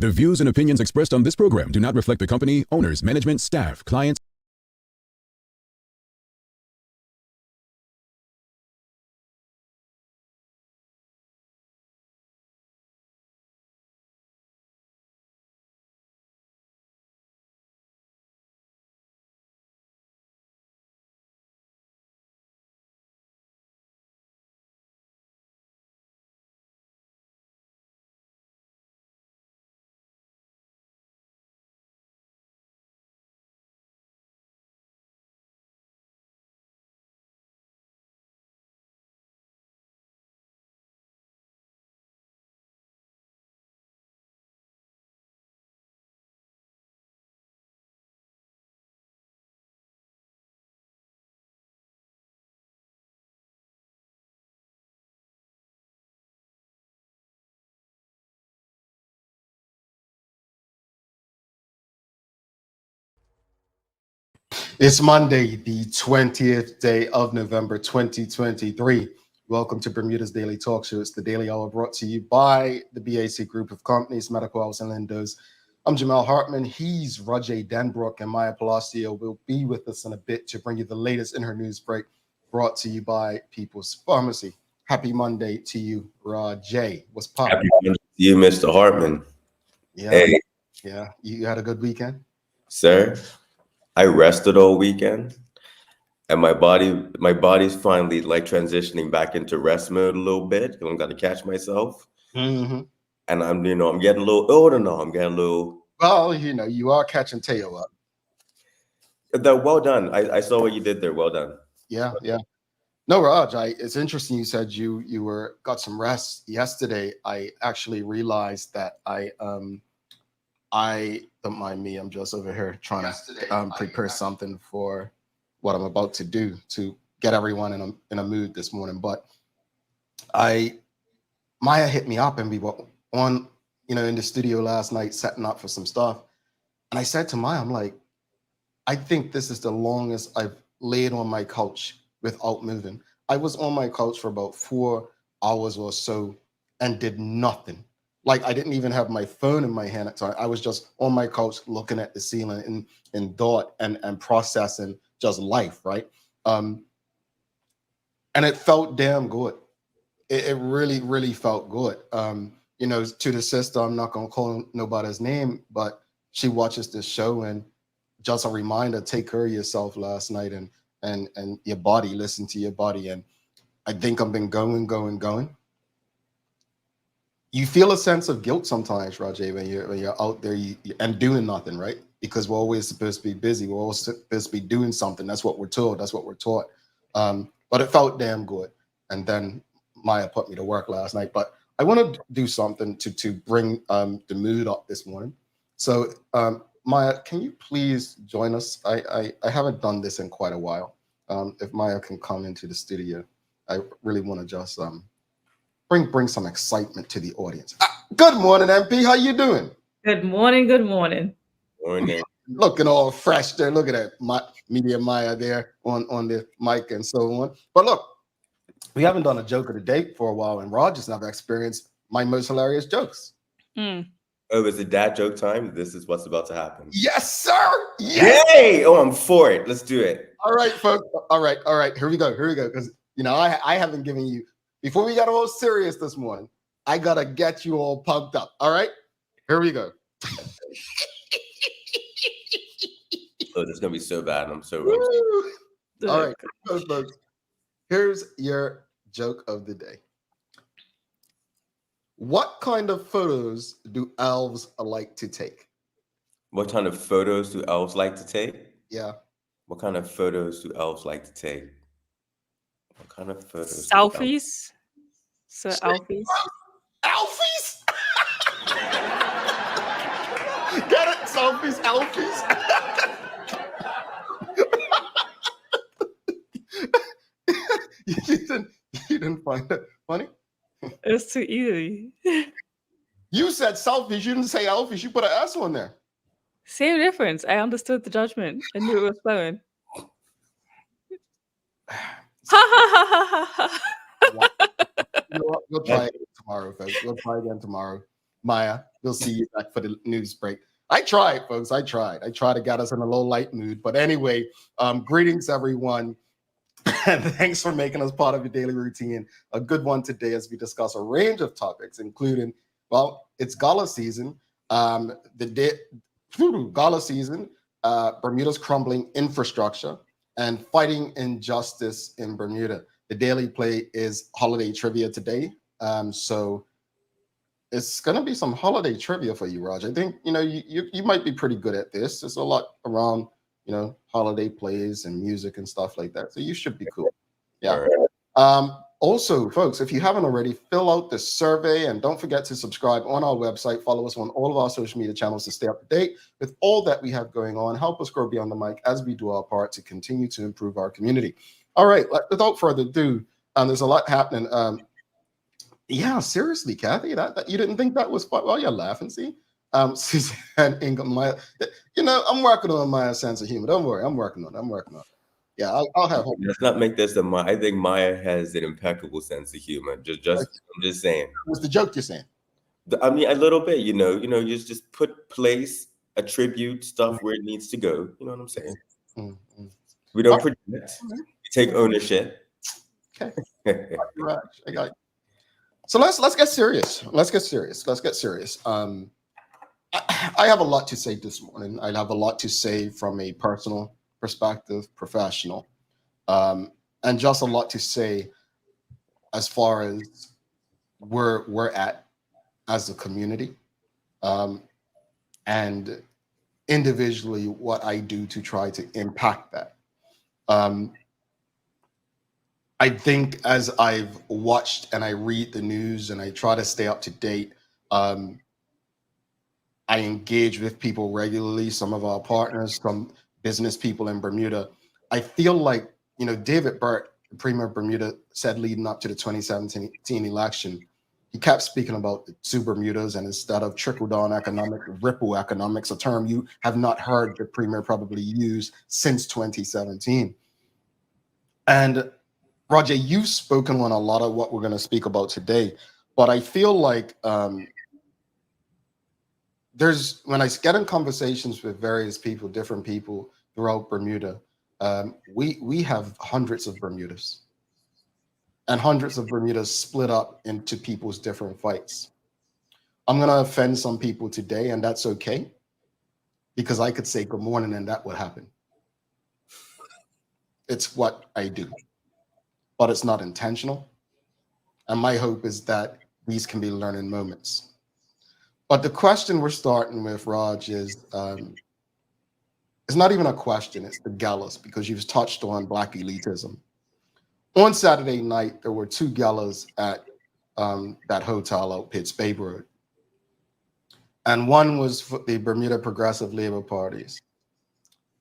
The views and opinions expressed on this program do not reflect the company, owners, management, staff, clients. It's Monday, the 20th day of November 2023. Welcome to Bermuda's Daily Talk Show. It's the Daily Hour brought to you by the BAC Group of Companies, Medical House and Lindos. I'm Jamal Hartman. He's Roger Denbrook, and Maya Palacio will be with us in a bit to bring you the latest in her news break brought to you by People's Pharmacy. Happy Monday to you, Raj. What's poppin'? Happy Monday to you, Mr. Hartman. Yeah, Hey, yeah. You had a good weekend? sir. I rested all weekend, and my body's finally like transitioning back into rest mode a little bit. I'm gonna catch myself, Mm-hmm. and I'm getting a little older now. I'm getting a little. Well, you are catching tail up. Well done. I saw what you did there. Well done. Yeah, yeah. No, Raj, it's interesting you said you got some rest yesterday. I actually realized that I don't mind me, I'm just over here trying to prepare something for what I'm about to do to get everyone in a mood this morning. But I Maya hit me up and we were on, in the studio last night setting up for some stuff. And I said to Maya, I'm like, I think this is the longest I've laid on my couch without moving. I was on my couch for about 4 hours or so and did nothing. Like I didn't even have my phone in my hand at the time. I was just on my couch looking at the ceiling in thought and processing just life, right? Um, and it felt damn good. It really, really felt good. To the sister, I'm not gonna call nobody's name, but she watches this show and just a reminder, take care of yourself last night and your body, listen to your body. And I think I've been going. You feel a sense of guilt sometimes, Rajay, when you're out there and doing nothing, right? Because we're always supposed to be busy. We're always supposed to be doing something. That's what we're told. That's what we're taught. But it felt damn good. And then Maya put me to work last night. But I want to do something to bring the mood up this morning. So Maya, can you please join us? I haven't done this in quite a while. If Maya can come into the studio, I really want to just bring some excitement to the audience. Good morning, MP. How you doing? Good morning. Good morning. Morning. Looking all fresh there. Look at that, Media Maya there on the mic and so on. But look, we haven't done a joke of the day for a while, and Rod just never experienced my most hilarious jokes. Oh, is it dad joke time? This is what's about to happen. Yes, sir. Yes. Yay! Oh, I'm for it. Let's do it. All right, folks. All right. Here we go. Because I haven't given you before we got all serious this morning. I gotta get you all pumped up. All right. Here we go. Oh, this is gonna be so bad. I'm so Woo! All right, folks. Here's your joke of the day. What kind of photos do elves like to take? What kind of photos do elves like to take? Yeah. What kind of photos do elves like to take? What kind of photos? Selfies. So Alfies. Alfies? Get it? Selfies, Alfies. you didn't find it funny? It's too easy. You said selfies. You didn't say Alfies. You put an S on there. Same difference. I understood the judgment. I knew it was flowing. We'll try it tomorrow, folks. We'll try again tomorrow. Maya, we'll see you back for the news break. I tried, folks. I tried. I tried to get us in a low light mood. But anyway, greetings, everyone. And thanks for making us part of your daily routine. A good one today as we discuss a range of topics, including, well, it's gala season. Gala season, Bermuda's crumbling infrastructure, and fighting injustice in Bermuda. The daily play is holiday trivia today. So it's going to be some holiday trivia for you, Raj. I think, you might be pretty good at this. There's a lot around, holiday plays and music and stuff like that. So you should be cool. Yeah. Also, folks, if you haven't already, fill out the survey and don't forget to subscribe on our website. Follow us on all of our social media channels to stay up to date with all that we have going on. Help us grow beyond the mic as we do our part to continue to improve our community. All right, without further ado, there's a lot happening. Yeah, seriously, Kathy, that you didn't think that was fun? Well, you're laughing, see? Suzanne Ingham, Maya, I'm working on my sense of humor. Don't worry, I'm working on it. Yeah, I'll have hope. Let's not make this I think Maya has an impeccable sense of humor. I'm just saying. What's the joke you're saying? I mean, a little bit, you just place, attribute stuff where it needs to go. You know what I'm saying? Mm-hmm. We don't project. We take ownership. Okay. Right. I got you. So let's get serious. Let's get serious. I have a lot to say this morning. I have a lot to say from a personal perspective, professional, and just a lot to say as far as where we're at as a community, and individually what I do to try to impact that. I think as I've watched and I read the news and I try to stay up to date, I engage with people regularly, some of our partners, some business people in Bermuda. I feel like, David Burt, the Premier of Bermuda, said leading up to the 2017 election, he kept speaking about the two Bermudas, and instead of trickle-down economics, ripple economics, a term you have not heard the Premier probably use since 2017. And Roger, you've spoken on a lot of what we're going to speak about today, but I feel like when I get in conversations with various people, different people throughout Bermuda, we have hundreds of Bermudas, and hundreds of Bermudas split up into people's different fights. I'm going to offend some people today, and that's okay, because I could say good morning and that would happen. It's what I do, but it's not intentional. And my hope is that these can be learning moments. But the question we're starting with, Raj, is it's not even a question, it's the galas, because you've touched on Black elitism. On Saturday night, there were two galas at that hotel out Pitts Bay Road. And one was for the Bermuda Progressive Labor Parties,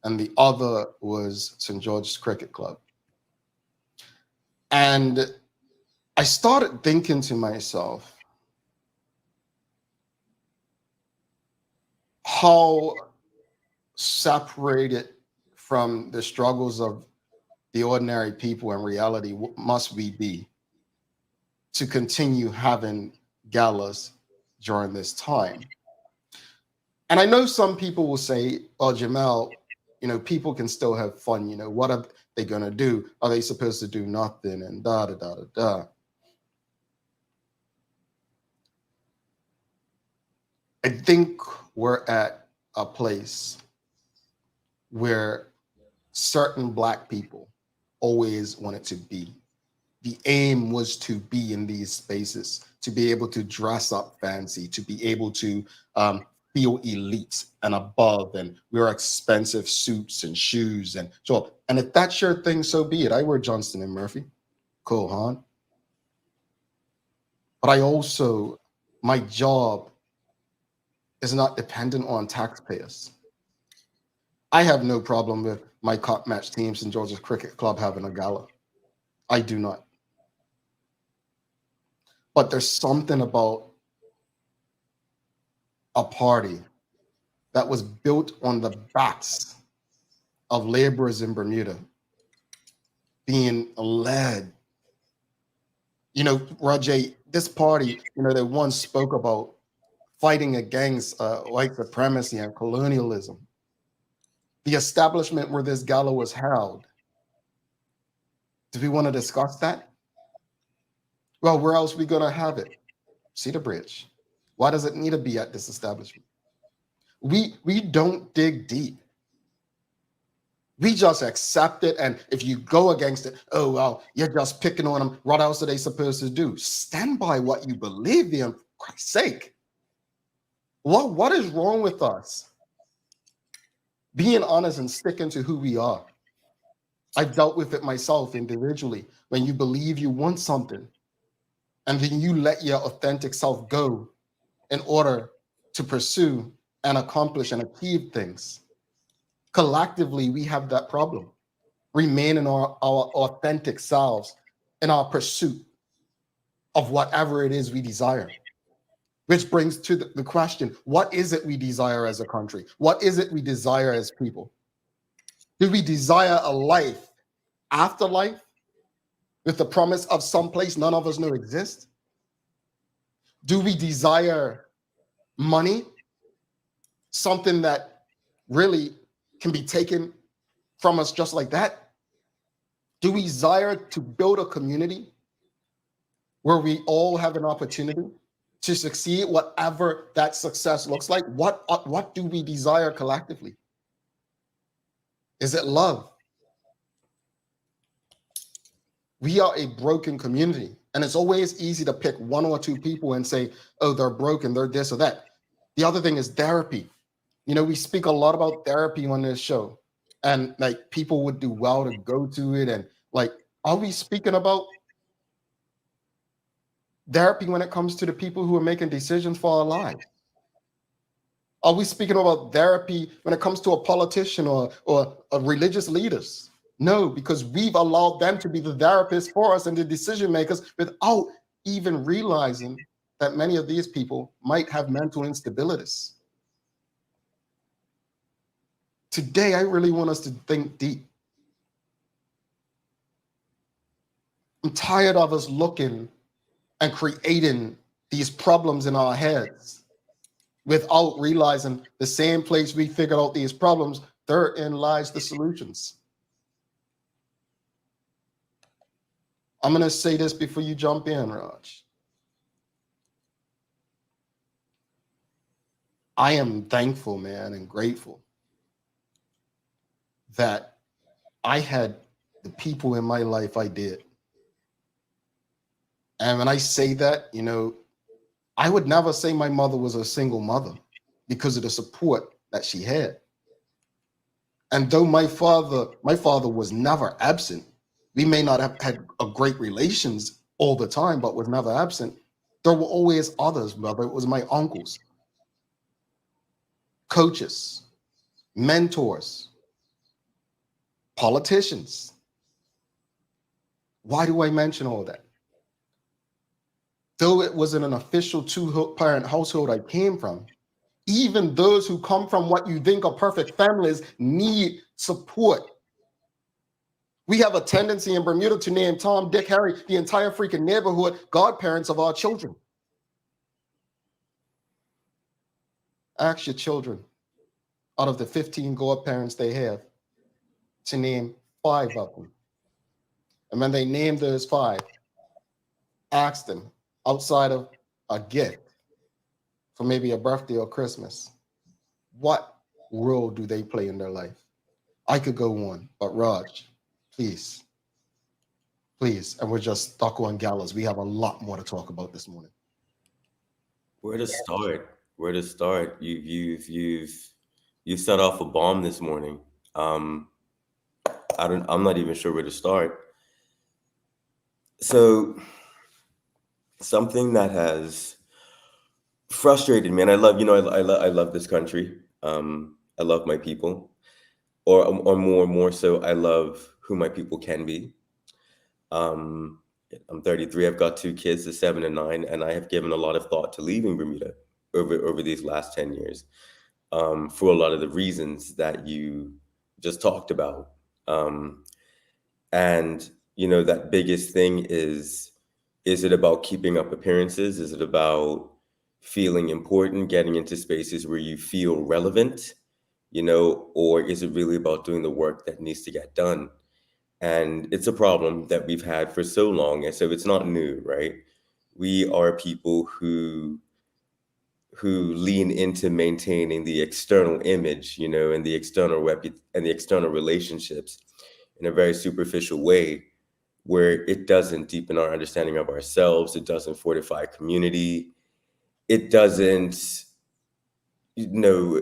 and the other was St. George's Cricket Club. And I started thinking to myself, how separated from the struggles of the ordinary people in reality must we be to continue having galas during this time? And I know some people will say, oh, Jamel, people can still have fun. What are they going to do? Are they supposed to do nothing? And da, da, da, da, da. I think we're at a place where certain Black people always wanted to be. The aim was to be in these spaces, to be able to dress up fancy, to be able to feel elite and above, and wear expensive suits and shoes. And so, and if that's your thing, so be it. I wear Johnston and Murphy. Cool, huh? But I also, my job is not dependent on taxpayers. I have no problem with my cup match team, St. George's Cricket Club, having a gala. I do not. But there's something about a party that was built on the backs of laborers in Bermuda being led. Rajay, this party, they once spoke about fighting against white supremacy and colonialism. The establishment where this gala was held. Do we want to discuss that? Well, where else are we going to have it? Cedar Bridge. Why does it need to be at this establishment? We don't dig deep. We just accept it, and if you go against it, oh, well, you're just picking on them. What else are they supposed to do? Stand by what you believe in, for Christ's sake. What is wrong with us? Being honest and sticking to who we are. I've dealt with it myself individually. When you believe you want something, and then you let your authentic self go in order to pursue and accomplish and achieve things. Collectively, we have that problem. Remain in our authentic selves in our pursuit of whatever it is we desire. Which brings to the question, what is it we desire as a country? What is it we desire as people? Do we desire a life after life with the promise of some place none of us know exists? Do we desire money, something that really can be taken from us just like that? Do we desire to build a community where we all have an opportunity to succeed, whatever that success looks like? What do we desire collectively? Is it love? We are a broken community, and it's always easy to pick one or two people and say, oh, they're broken, they're this or that. The other thing is therapy. You know, we speak a lot about therapy on this show, and like people would do well to go to it. And like, are we speaking about therapy when it comes to the people who are making decisions for our lives? Are we speaking about therapy when it comes to a politician or religious leaders? No, because we've allowed them to be the therapists for us and the decision makers without even realizing that many of these people might have mental instabilities. Today, I really want us to think deep. I'm tired of us looking and creating these problems in our heads without realizing the same place we figured out these problems, therein lies the solutions. I'm going to say this before you jump in, Raj. I am thankful, man, and grateful that I had the people in my life I did. And when I say that, you know, I would never say my mother was a single mother because of the support that she had. And though my father was never absent, we may not have had a great relations all the time, but was never absent. There were always others, whether it was my uncles, coaches, mentors, politicians. Why do I mention all that? Though it wasn't an official two-parent household I came from, even those who come from what you think are perfect families need support. We have a tendency in Bermuda to name Tom, Dick, Harry, the entire freaking neighborhood, godparents of our children. Ask your children, out of the 15 godparents they have, to name 5 of them. And when they name those 5, ask them, outside of a gift for maybe a birthday or Christmas, what role do they play in their life? I could go on, but Raj, please, and we're just stuck on galas. We have a lot more to talk about this morning. Where to start? Where to start? You set off a bomb this morning. I'm not even sure where to start. So something that has frustrated me, and I love this country. I love my people, or more so, I love who my people can be. I'm 33. I've got 2 kids, a 7 and 9, and I have given a lot of thought to leaving Bermuda over these last 10 years, for a lot of the reasons that you just talked about. And you know, that biggest thing is it about keeping up appearances? Is it about feeling important, getting into spaces where you feel relevant, or is it really about doing the work that needs to get done? And it's a problem that we've had for so long. And so it's not new, right? We are people who lean into maintaining the external image, and the external relationships in a very superficial way, where it doesn't deepen our understanding of ourselves, it doesn't fortify community, it doesn't, you know,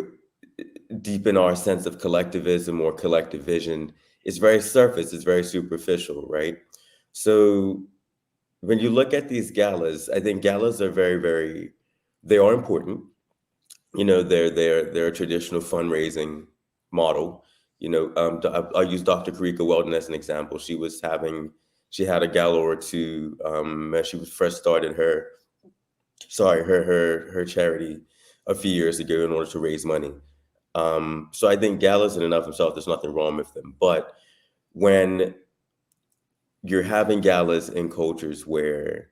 deepen our sense of collectivism or collective vision. It's very surface, it's very superficial, right? So when you look at these galas, I think galas are very, very, they are important. They're a traditional fundraising model. I'll use Dr. Karika Weldon as an example. She had a gala or two when she first started her charity a few years ago in order to raise money. So I think galas in and of themselves, there's nothing wrong with them. But when you're having galas in cultures where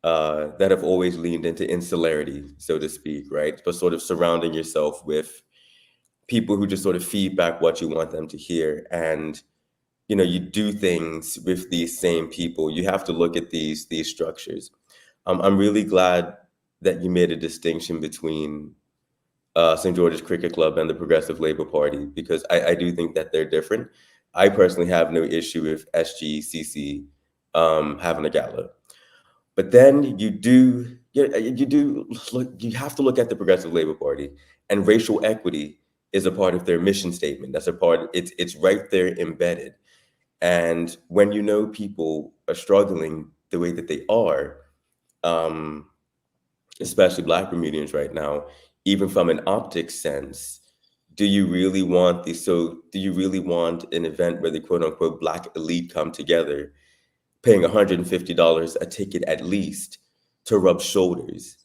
that have always leaned into insularity, so to speak, right? But sort of surrounding yourself with people who just sort of feed back what you want them to hear. And, you do things with these same people. You have to look at these structures. I'm really glad that you made a distinction between St. George's Cricket Club and the Progressive Labour Party, because I do think that they're different. I personally have no issue with SGCC having a gala. But then you have to look at the Progressive Labour Party, and racial equity is a part of their mission statement. That's a part, it's right there embedded. And when people are struggling the way that they are, especially Black Bermudians right now, even from an optics sense, do you really want an event where the quote unquote Black elite come together, paying $150 a ticket at least to rub shoulders?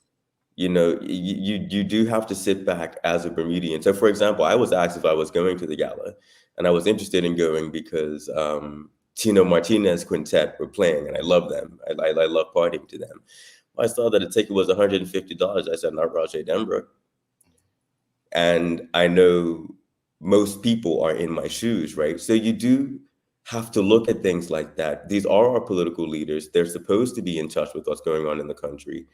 You do have to sit back as a Bermudian. So, for example, I was asked if I was going to the gala, and I was interested in going because Tino Martinez Quintet were playing, and I love them. I love partying to them. I saw that a ticket was $150. I said, not Roger Denbrook. And I know most people are in my shoes, right? So you do have to look at things like that. These are our political leaders. They're supposed to be in touch with what's going on in the country.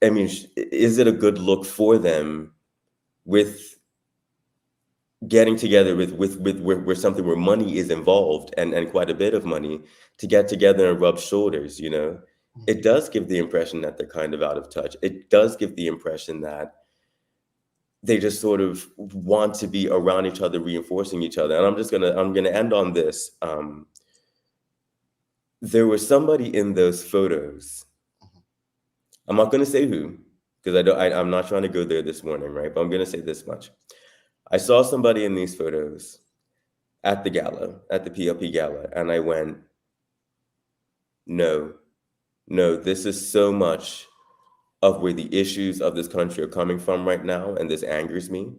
I mean, is it a good look for them with getting together with something where money is involved and quite a bit of money to get together and rub shoulders? It does give the impression that they're kind of out of touch. It does give the impression that they just sort of want to be around each other, reinforcing each other. And I'm gonna end on this. There was somebody in those photos. I'm not gonna say who, because I'm not trying to go there this morning, right? But I'm gonna say this much. I saw somebody in these photos at the gala, at the PLP gala, and I went, no, this is so much of where the issues of this country are coming from right now, and this angers me.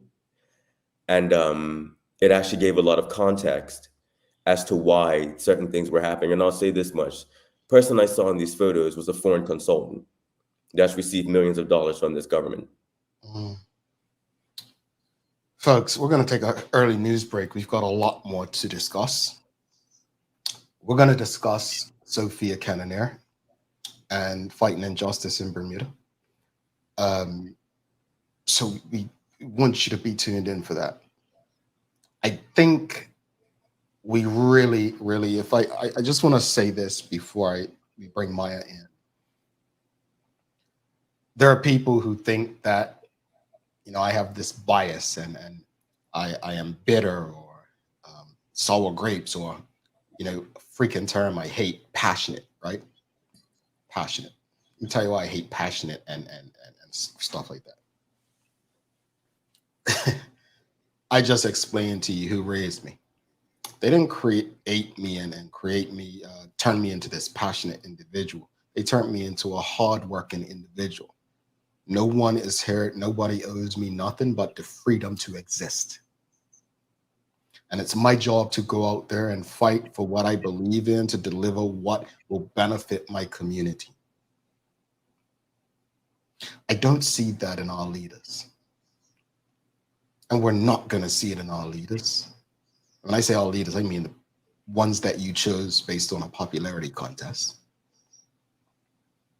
And it actually gave a lot of context as to why certain things were happening. And I'll say this much. The person I saw in these photos was a foreign consultant that's received millions of dollars from this government. Folks, we're going to take an early news break. We've got a lot more to discuss. We're going to discuss Sophia Cannonier and fighting injustice in Bermuda. So we want you to be tuned in for that. I think we really, if I just want to say this before we bring Maya in. There are people who think that, I have this bias and I am bitter or sour grapes or, a freaking term I hate, passionate, right? Passionate. Let me tell you why I hate passionate and stuff like that. I just explained to you who raised me. They didn't create me and create me, turn me into this passionate individual. They turned me into a hardworking individual. No one is here. Nobody owes me nothing but the freedom to exist. And it's my job to go out there and fight for what I believe in, to deliver what will benefit my community. I don't see that in our leaders. And we're not going to see it in our leaders. When I say our leaders, I mean the ones that you chose based on a popularity contest.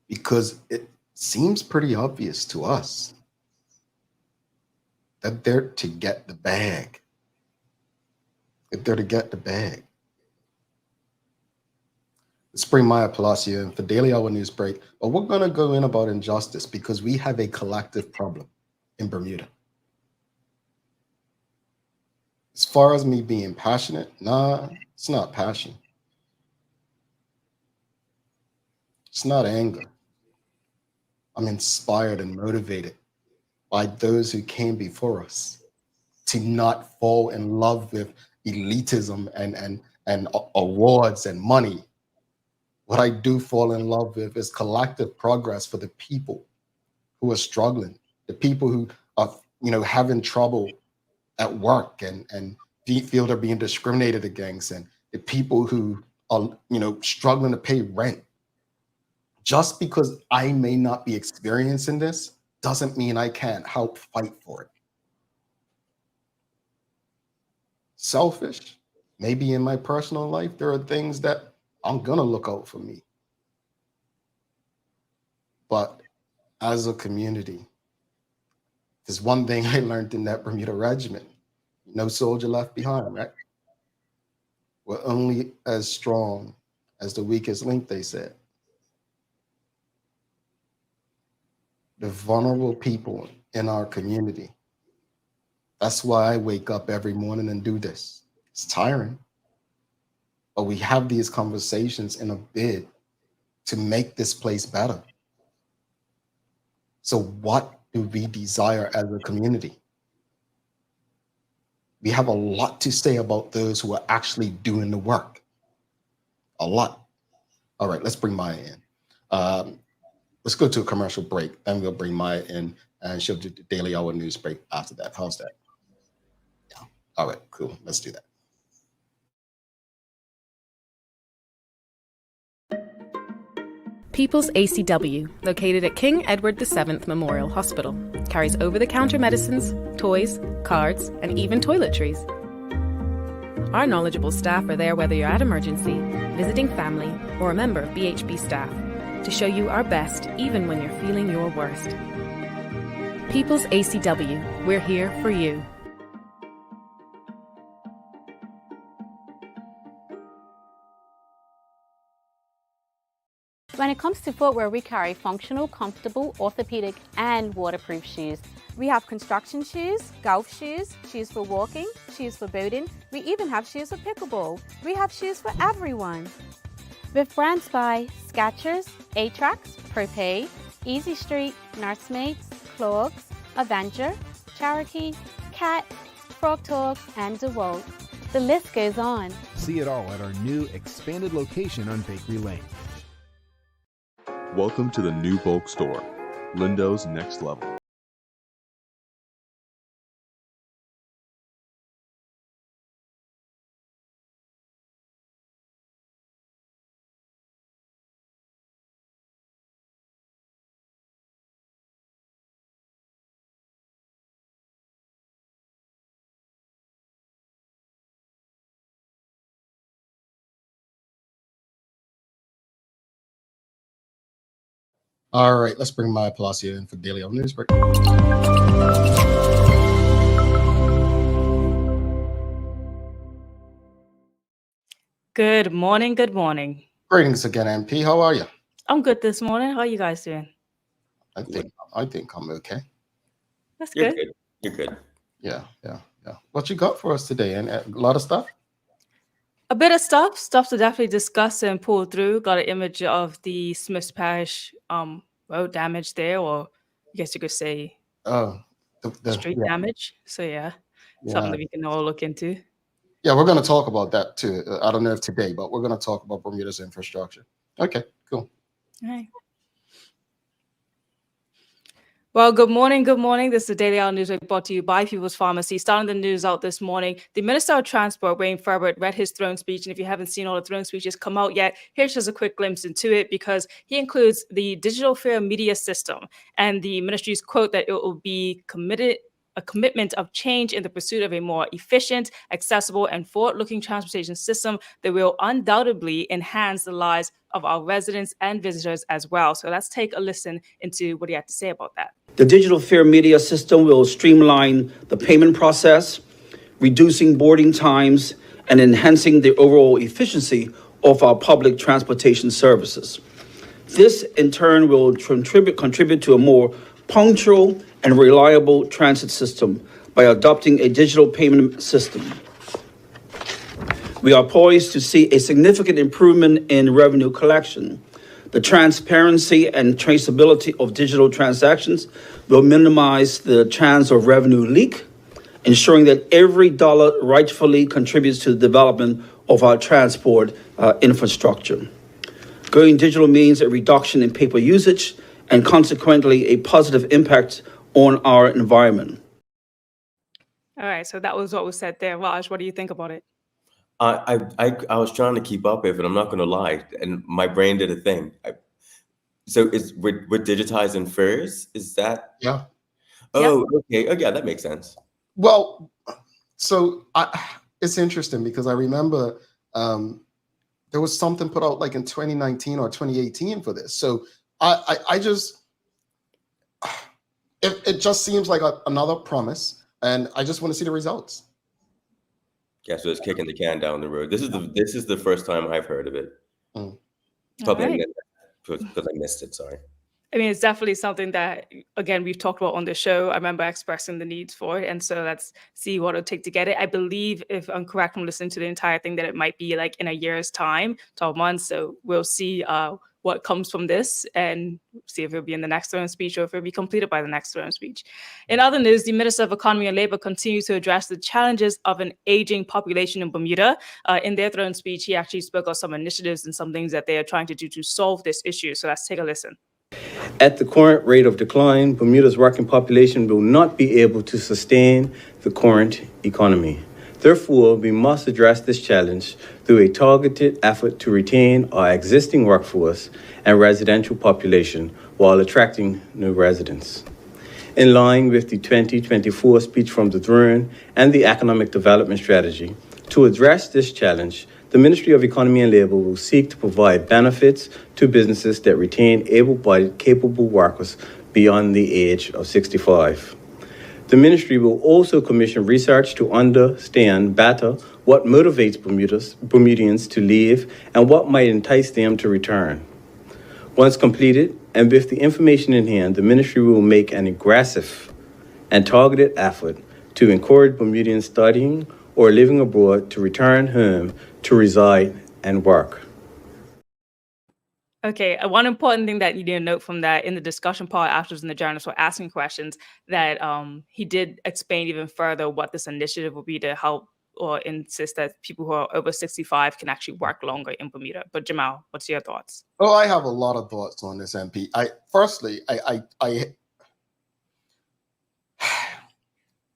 Because it seems pretty obvious to us that they're to get the bag. If they're to get the bag. Let's bring Maya Palacio in for Daily Hour News Break. But we're going to go in about injustice because we have a collective problem in Bermuda. As far as me being passionate, nah, it's not passion. It's not anger. I'm inspired and motivated by those who came before us to not fall in love with elitism and awards and money. What I do fall in love with is collective progress for the people who are struggling, the people who are, having trouble at work and feel they're being discriminated against, and the people who are, struggling to pay rent. Just because I may not be experiencing this doesn't mean I can't help fight for it. Selfish, maybe in my personal life, there are things that I'm gonna look out for me. But as a community, there's one thing I learned in that Bermuda regiment. No soldier left behind, right? We're only as strong as the weakest link, they said. The vulnerable people in our community. That's why I wake up every morning and do this. It's tiring. But we have these conversations in a bid to make this place better. So what do we desire as a community? We have a lot to say about those who are actually doing the work. A lot. All right, let's bring Maya in. Let's go to a commercial break, then we'll bring Maya in, and she'll do the Daily Hour News Break after that. How's that? Yeah. All right, cool. Let's do that. People's ACW, located at King Edward VII Memorial Hospital, carries over-the-counter medicines, toys, cards, and even toiletries. Our knowledgeable staff are there whether you're at emergency, visiting family, or a member of BHB staff, to show you our best even when you're feeling your worst. People's ACW, we're here for you. When it comes to footwear, we carry functional, comfortable, orthopedic and waterproof shoes. We have construction shoes, golf shoes, shoes for walking, shoes for boating. We even have shoes for pickleball. We have shoes for everyone. With brands by Skechers, Atrax, Propay, Easy Street, Nursemates, Clogs, Avenger, Cherokee, Cat, Frog Talk and DeWalt. The list goes on. See it all at our new expanded location on Bakery Lane. Welcome to the new bulk store, Lindo's Next Level. All right, let's bring Maya Palacio in for Daily Hour News Break. Good morning. Good morning. Greetings again, MP. How are you? I'm good this morning. How are you guys doing? I think I'm okay. That's You're good. good. You're good. Yeah. What you got for us today? And a lot of stuff? A bit of stuff to definitely discuss and pull through. Got an image of the Smiths Parish road damage there, or I guess you could say Oh, street damage. So something that we can all look into. Yeah, we're going to talk about that too. I don't know if today, but we're going to talk about Bermuda's infrastructure. Okay, cool. All right. Well, good morning. Good morning. This is the Daily Hour News brought to you by People's Pharmacy. Starting the news out this morning, the Minister of Transport, Wayne Furbert, read his throne speech. And if you haven't seen all the throne speeches come out yet, here's just a quick glimpse into it because he includes the digital fair media system. And the ministry's quote that it will be a commitment of change in the pursuit of a more efficient, accessible, and forward-looking transportation system that will undoubtedly enhance the lives of our residents and visitors as well. So let's take a listen into what he had to say about that. The digital fare media system will streamline the payment process, reducing boarding times and enhancing the overall efficiency of our public transportation services. This, in turn, will contribute to a more punctual and reliable transit system by adopting a digital payment system. We are poised to see a significant improvement in revenue collection. The transparency and traceability of digital transactions will minimize the chance of revenue leak, ensuring that every dollar rightfully contributes to the development of our transport infrastructure. Going digital means a reduction in paper usage and consequently a positive impact on our environment. All right, so that was what was said there. Raj, what do you think about it? I was trying to keep up with it. I'm not going to lie, and my brain did a thing. So we're digitizing fares? Is that? Yeah. Oh, okay. Oh, yeah, that makes sense. Well, so it's interesting because I remember there was something put out like in 2019 or 2018 for this. So I just, it just seems like another promise, and I just want to see the results. Yeah, so it's kicking the can down the road. This is the first time I've heard of it. Mm. Probably because I missed it. Sorry. I mean, it's definitely something that, again, we've talked about on the show. I remember expressing the needs for it. And so let's see what it'll take to get it. I believe, if I'm correct from listening to the entire thing, that it might be like in a year's time, 12 months. So we'll see what comes from this and see if it'll be in the next throne speech or if it'll be completed by the next throne speech. In other news, the Minister of Economy and Labor continues to address the challenges of an aging population in Bermuda. In their throne speech, he actually spoke of some initiatives and some things that they are trying to do to solve this issue. So let's take a listen. At the current rate of decline, Bermuda's working population will not be able to sustain the current economy. Therefore, we must address this challenge through a targeted effort to retain our existing workforce and residential population while attracting new residents. In line with the 2024 speech from the throne and the Economic Development Strategy, to address this challenge, the Ministry of Economy and Labor will seek to provide benefits to businesses that retain able-bodied, capable workers beyond the age of 65. The ministry will also commission research to understand better what motivates Bermudians to leave and what might entice them to return. Once completed, and with the information in hand, the ministry will make an aggressive and targeted effort to encourage Bermudians studying or living abroad to return home to reside and work. Okay, one important thing that you need to note from that in the discussion part afterwards, when the journalists were asking questions, that he did explain even further what this initiative will be to help or insist that people who are over 65 can actually work longer in Bermuda. But Jamal, what's your thoughts? Oh, I have a lot of thoughts on this, MP.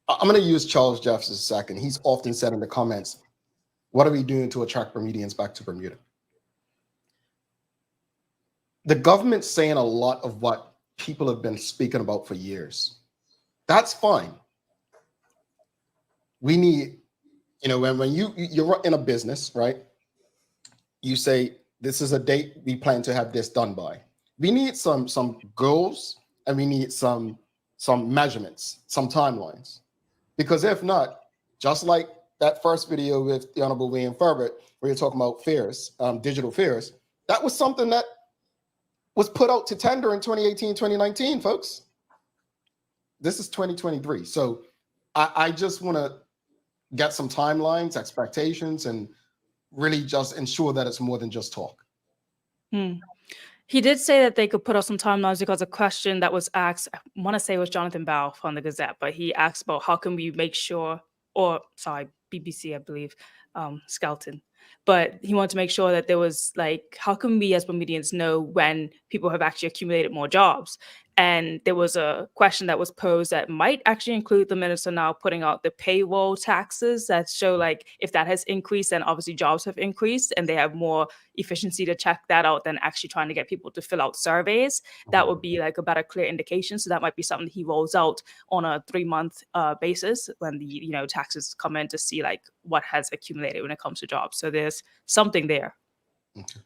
I'm going to use Charles Jeffs a second. He's often said in the comments, what are we doing to attract Bermudians back to Bermuda? The government's saying a lot of what people have been speaking about for years. That's fine. We need, when you're in a business, right? You say, this is a date we plan to have this done by. We need some goals, and we need some measurements, some timelines. Because if not, just like that first video with the Honorable Wayne Furbert, where you're talking about fares, digital fares, that was something that was put out to tender in 2018, 2019, folks. This is 2023. So I just want to get some timelines, expectations, and really just ensure that it's more than just talk. He did say that they could put out some timelines because a question that was asked, I want to say it was Jonathan Bow from the Gazette, but he asked about how can we make sure, BBC, I believe, Skelton. But he wanted to make sure that there was how can we as Bermudians know when people have actually accumulated more jobs? And there was a question that was posed that might actually include the minister now putting out the payroll taxes that show like if that has increased, then obviously jobs have increased and they have more efficiency to check that out than actually trying to get people to fill out surveys. That would be like a better clear indication. So that might be something he rolls out on a 3-month basis when the taxes come in to see like what has accumulated when it comes to jobs. So there's something there. Okay.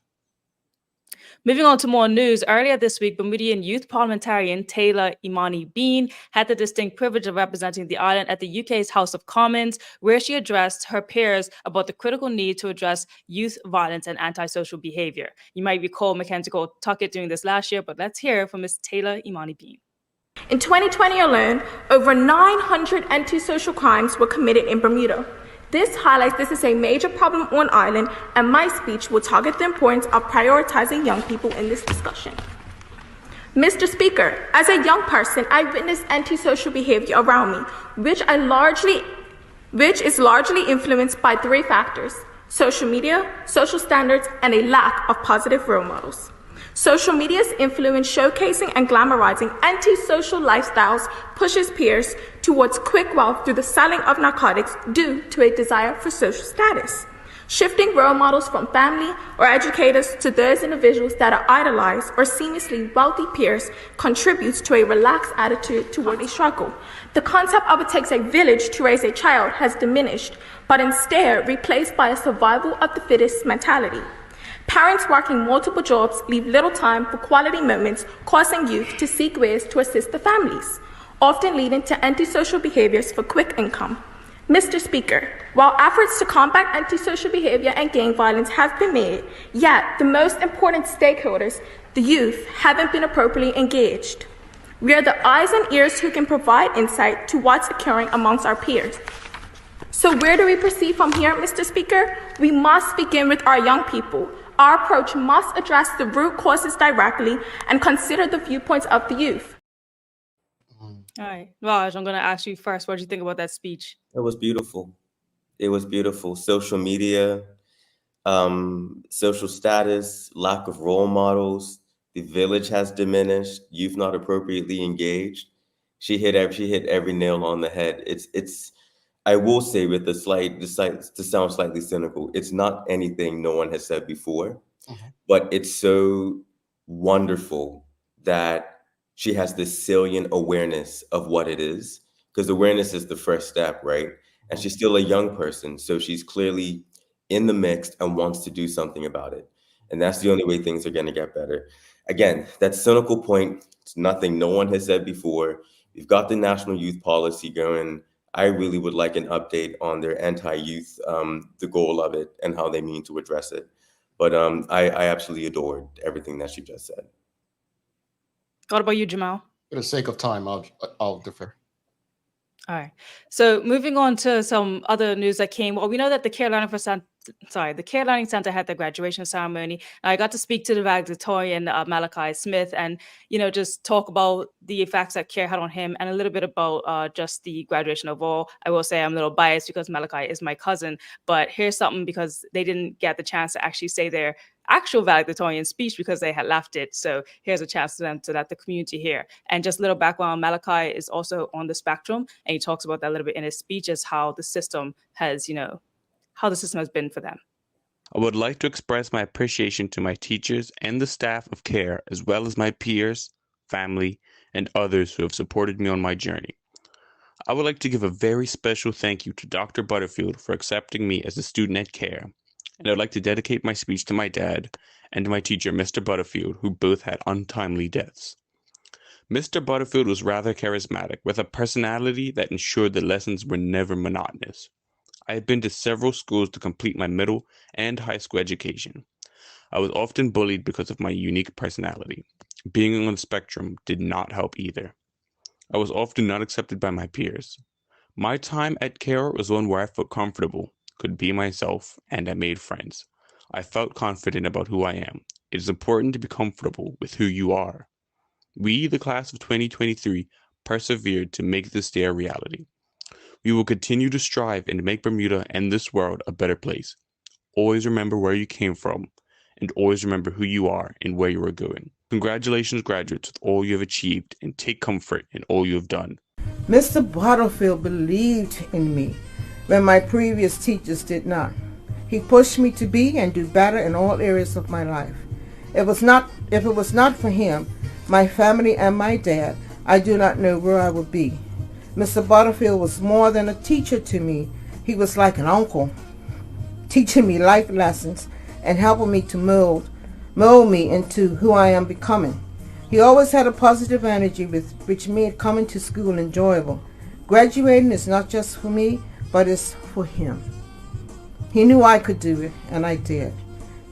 Moving on to more news, earlier this week, Bermudian youth parliamentarian Taylor Imani Bean had the distinct privilege of representing the island at the UK's House of Commons, where she addressed her peers about the critical need to address youth violence and antisocial behavior. You might recall Mackenzie Tuckett doing this last year, but let's hear from Ms. Taylor Imani Bean. In 2020 alone, over 900 antisocial crimes were committed in Bermuda. This highlights this is a major problem on island, and my speech will target the importance of prioritizing young people in this discussion. Mr. Speaker, as a young person, I witnessed antisocial behavior around me, which is largely influenced by 3 factors: social media, social standards, and a lack of positive role models. Social media's influence showcasing and glamorizing antisocial lifestyles pushes peers towards quick wealth through the selling of narcotics due to a desire for social status. Shifting role models from family or educators to those individuals that are idolized or seamlessly wealthy peers contributes to a relaxed attitude toward a struggle. The concept of it takes a village to raise a child has diminished, but instead replaced by a survival of the fittest mentality. Parents working multiple jobs leave little time for quality moments, causing youth to seek ways to assist the families, often leading to antisocial behaviors for quick income. Mr. Speaker, while efforts to combat antisocial behavior and gang violence have been made, yet the most important stakeholders, the youth, haven't been appropriately engaged. We are the eyes and ears who can provide insight to what's occurring amongst our peers. So where do we proceed from here, Mr. Speaker? We must begin with our young people. Our approach must address the root causes directly and consider the viewpoints of the youth. All right. Raj, I'm going to ask you first. What did you think about that speech? It was beautiful. It was beautiful. Social media, social status, lack of role models. The village has diminished. Youth not appropriately engaged. She hit every nail on the head. It's. I will say with to sound slightly cynical, it's not anything no one has said before, but it's so wonderful that she has this salient awareness of what it is, because awareness is the first step, right? And she's still a young person, so she's clearly in the mix and wants to do something about it. And that's the only way things are going to get better. Again, that cynical point, it's nothing no one has said before. We've got the national youth policy going. I really would like an update on their anti-youth, the goal of it and how they mean to address it. But I absolutely adored everything that she just said. What about you, Jamal? For the sake of time, I'll defer. All right. So moving on to some other news that came. Well, we know that the Care Learning Center had the graduation ceremony. I got to speak to the valedictorian, Malachi Smith, and just talk about the effects that Care had on him, and a little bit about just the graduation overall. I will say I'm a little biased because Malachi is my cousin, but here's something because they didn't get the chance to actually say their actual valedictorian speech because they had left it. So here's a chance for them to let the community hear. And just a little background, Malachi is also on the spectrum, and he talks about that a little bit in his speech, as how the system has, how the system has been for them. I would like to express my appreciation to my teachers and the staff of CARE, as well as my peers, family, and others who have supported me on my journey. I would like to give a very special thank you to Dr. Butterfield for accepting me as a student at CARE. And I'd like to dedicate my speech to my dad and to my teacher, Mr. Butterfield, who both had untimely deaths. Mr. Butterfield was rather charismatic, with a personality that ensured the lessons were never monotonous. I had been to several schools to complete my middle and high school education. I was often bullied because of my unique personality. Being on the spectrum did not help either. I was often not accepted by my peers. My time at CARE was one where I felt comfortable, could be myself, and I made friends. I felt confident about who I am. It is important to be comfortable with who you are. We, the class of 2023, persevered to make this day a reality. We will continue to strive and make Bermuda and this world a better place. Always remember where you came from, and always remember who you are and where you are going. Congratulations, graduates, with all you have achieved, and take comfort in all you have done. Mr. Butterfield believed in me when my previous teachers did not. He pushed me to be and do better in all areas of my life. If it was not for him, my family and my dad, I do not know where I would be. Mr. Butterfield was more than a teacher to me. He was like an uncle, teaching me life lessons and helping me to mold me into who I am becoming. He always had a positive energy which made coming to school enjoyable. Graduating is not just for me, but it's for him. He knew I could do it, and I did.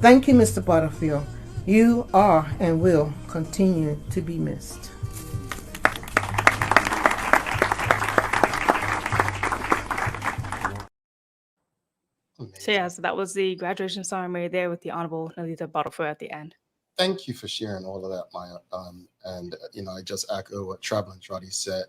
Thank you, Mr. Butterfield. You are and will continue to be missed. So yeah, so that was the graduation ceremony there with the Honorable Nalita Butterfield at the end. Thank you for sharing all of that, Maya. And I just echo what Travelin Trotty said.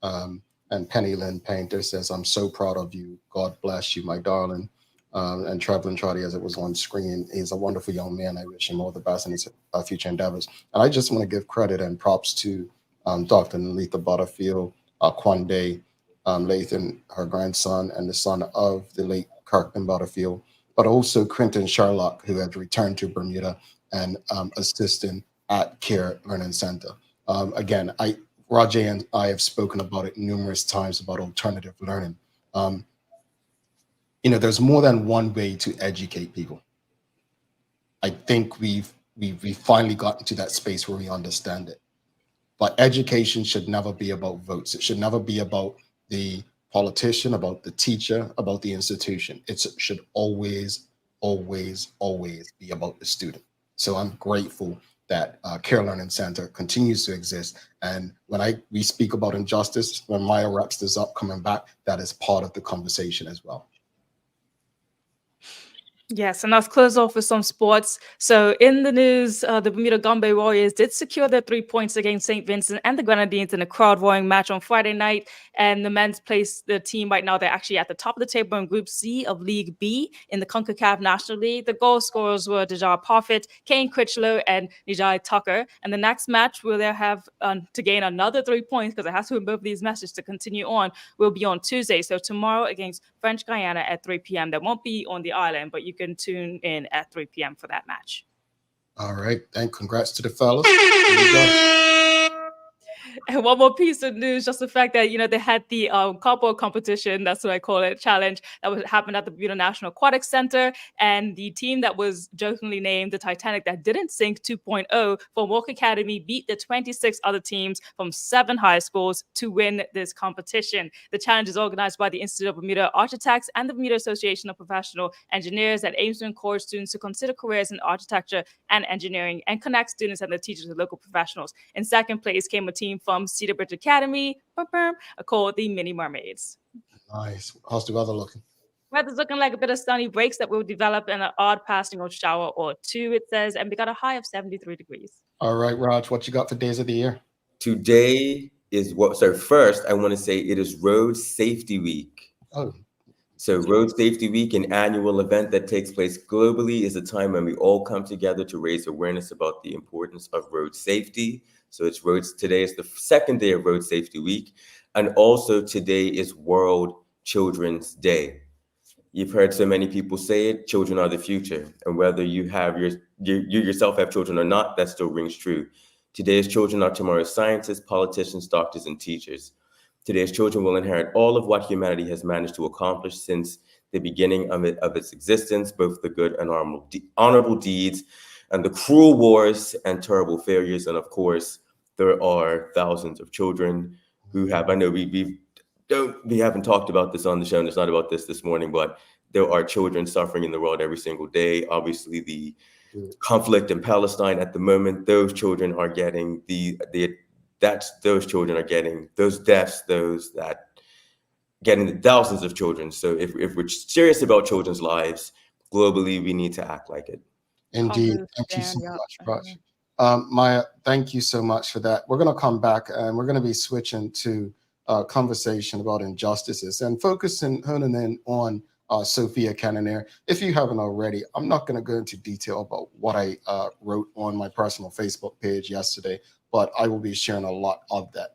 And Penny Lynn Painter says, "I'm so proud of you. God bless you, my darling." And Travelin Trotty, as it was on screen, he's a wonderful young man. I wish him all the best in his future endeavors. And I just want to give credit and props to Dr. Nalita Butterfield, Kwande Lathan, her grandson, and the son of the late Kirkland Butterfield, but also Quentin Sherlock, who had returned to Bermuda and assisting at Care Learning Center. Again, Rajay and I have spoken about it numerous times about alternative learning. There's more than one way to educate people. I think we've finally gotten to that space where we understand it. But education should never be about votes. It should never be about the politician, about the teacher, about the institution. It should always, always, always be about the student. So I'm grateful that Care Learning Center continues to exist. And when we speak about injustice, when Maya wraps this up coming back, that is part of the conversation as well. Yes, and let's close off with some sports. So in the news, the Bermuda Gombe Warriors did secure their 3 points against St. Vincent and the Grenadines in a crowd-roaring match on Friday night. And the men's place, the team right now, they're actually at the top of the table in Group C of League B in the CONCACAF National League. The goal scorers were Dejar Parfit, Kane Critchlow, and Nijai Tucker. And the next match where they'll have to gain another 3 points, because it has to win both of these matches to continue on, will be on Tuesday. So tomorrow against French Guiana at 3 p.m. That won't be on the island, but you can tune in at 3 p.m. for that match. All right. And congrats to the fellas. And one more piece of news, just the fact that, they had the cardboard competition, that's what I call it, challenge, that happened at the Bermuda National Aquatic Center. And the team that was jokingly named the Titanic that didn't sink 2.0 from Walk Academy beat the 26 other teams from 7 high schools to win this competition. The challenge is organized by the Institute of Bermuda Architects and the Bermuda Association of Professional Engineers that aims to encourage students to consider careers in architecture and engineering and connect students and their teachers with local professionals. In second place came a team from Cedar Bridge Academy, called the Mini Mermaids. Nice. How's the weather looking? Weather's looking like a bit of sunny breaks that will develop in an odd passing of shower or two, it says, and we got a high of 73 degrees. All right, Raj, what you got for days of the year? Today is first, I want to say it is Road Safety Week. Oh. So Road Safety Week, an annual event that takes place globally, is a time when we all come together to raise awareness about the importance of road safety. So today is the second day of Road Safety Week. And also today is World Children's Day. You've heard so many people say it, children are the future. And whether you yourself have children or not, that still rings true. Today's children are tomorrow's scientists, politicians, doctors, and teachers. Today's children will inherit all of what humanity has managed to accomplish since the beginning of its existence, both the good and honorable deeds and the cruel wars and terrible failures. And of course, there are thousands of children who have, I know we haven't talked about this on the show, and it's not about this morning, but there are children suffering in the world every single day. Obviously, the conflict in Palestine at the moment, those children are getting those deaths, getting the thousands of children. So if we're serious about children's lives globally, we need to act like it. Indeed. Thank you so much, Raj. Maya, thank you so much for that. We're going to come back and we're going to be switching to a conversation about injustices and honing in on Sophia Cannonier. If you haven't already, I'm not going to go into detail about what I wrote on my personal Facebook page yesterday, but I will be sharing a lot of that.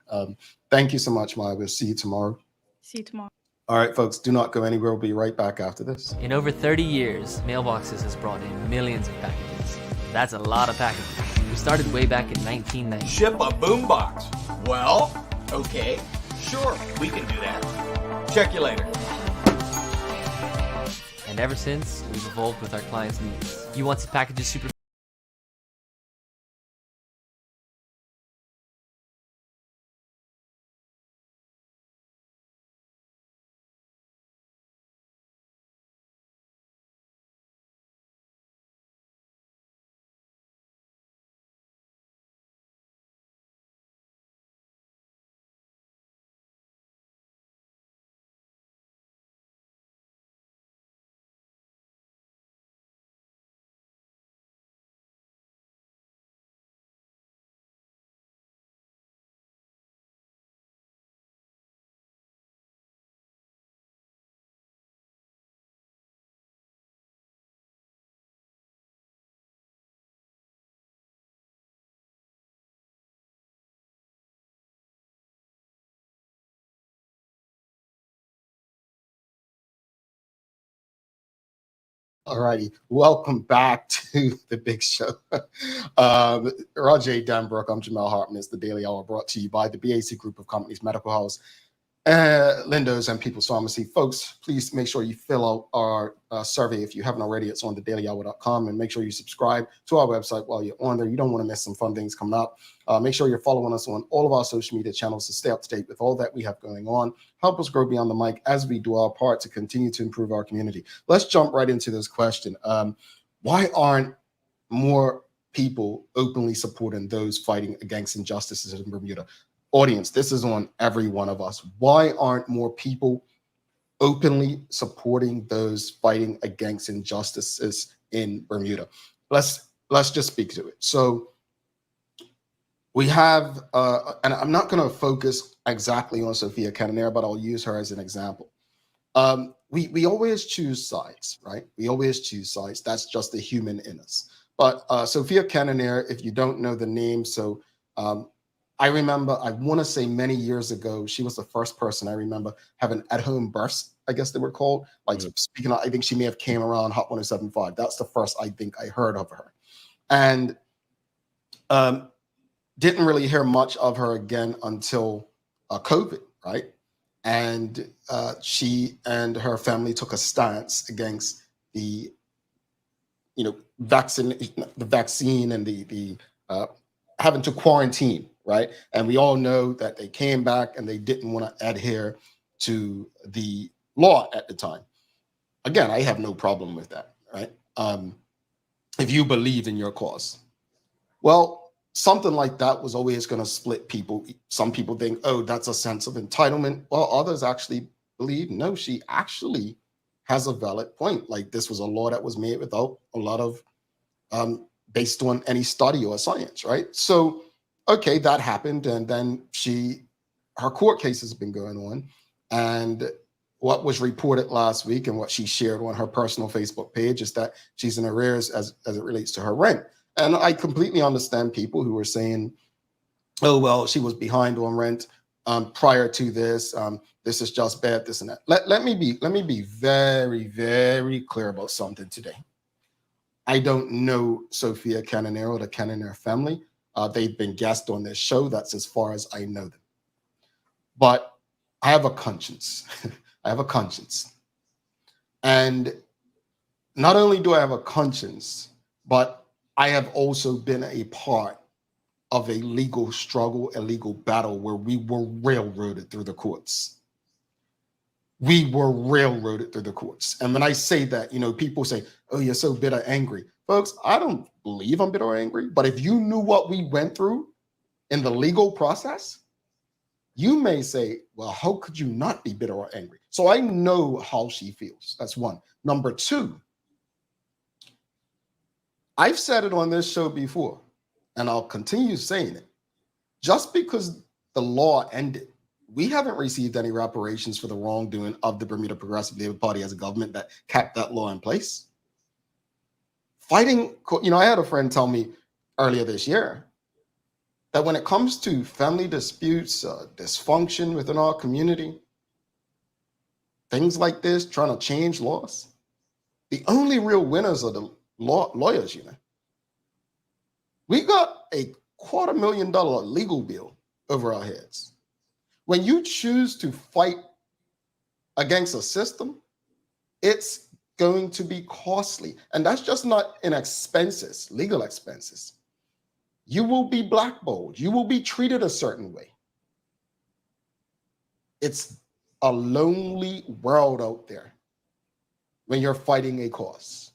Thank you so much, Maya. We'll see you tomorrow. See you tomorrow. All right, folks, do not go anywhere. We'll be right back after this. In over 30 years, Mailboxes has brought in millions of packages. That's a lot of packages. We started way back in 1990. Ship a boombox. Well, okay, sure, we can do that. Check you later. And ever since, we've evolved with our clients' needs. You want some packages super All righty, welcome back to the big show. Roger Danbrook, I'm Jamel Hartman. It's the Daily Hour brought to you by the BAC Group of Companies, Medical House, Lindo's, and People's Pharmacy. Folks, please make sure you fill out our survey. If you haven't already, it's on thedailyhour.com, and make sure you subscribe to our website while you're on there. You don't want to miss some fun things coming up. Make sure you're following us on all of our social media channels to stay up to date with all that we have going on. Help us grow beyond the mic as we do our part to continue to improve our community. Let's jump right into this question. Why aren't more people openly supporting those fighting against injustices in Bermuda? Audience, this is on every one of us. Why aren't more people openly supporting those fighting against injustices in Bermuda? Let's just speak to it. So we have, and I'm not going to focus exactly on Sophia Cannonier, but I'll use her as an example. We always choose sides, right? We always choose sides. That's just the human in us. But Sophia Cannonier, if you don't know the name, so I remember, I want to say many years ago, she was the first person I remember having at-home births, I guess they were called. Like speaking of, I think she may have came around Hot 107.5. That's the first I think I heard of her. And didn't really hear much of her again until COVID, right? And she and her family took a stance against the, vaccine and the having to quarantine, right? And we all know that they came back and they didn't want to adhere to the law at the time. Again, I have no problem with that, right? If you believe in your cause. Well, something like that was always going to split people. Some people think, oh, that's a sense of entitlement. Well, others actually believe, no, she actually has a valid point. Like this was a law that was made without a lot of, based on any study or science, right? So, okay, that happened. And then her court case has been going on. And what was reported last week and what she shared on her personal Facebook page is that she's in arrears as it relates to her rent. And I completely understand people who were saying, oh, well, she was behind on rent prior to this. This is just bad, this and that. Let me be very, very clear about something today. I don't know Sophia Cannonier or the Cannonier family. They've been guests on this show. That's as far as I know them. But I have a conscience. I have a conscience. And not only do I have a conscience, but I have also been a part of a legal struggle, a legal battle where we were railroaded through the courts. We were railroaded through the courts. And when I say that, people say, oh, you're so bitter, angry. Folks, I don't believe I'm bitter or angry, but if you knew what we went through in the legal process, you may say, well, how could you not be bitter or angry? So I know how she feels. That's one. Number two, I've said it on this show before, and I'll continue saying it. Just because the law ended we haven't received any reparations for the wrongdoing of the Bermuda Progressive Labour Party as a government that kept that law in place. Fighting, I had a friend tell me earlier this year that when it comes to family disputes, dysfunction within our community, things like this, trying to change laws, the only real winners are the lawyers, We got a $250,000 legal bill over our heads. When you choose to fight against a system, it's going to be costly. And that's just not in expenses, legal expenses. You will be blackballed. You will be treated a certain way. It's a lonely world out there when you're fighting a cause.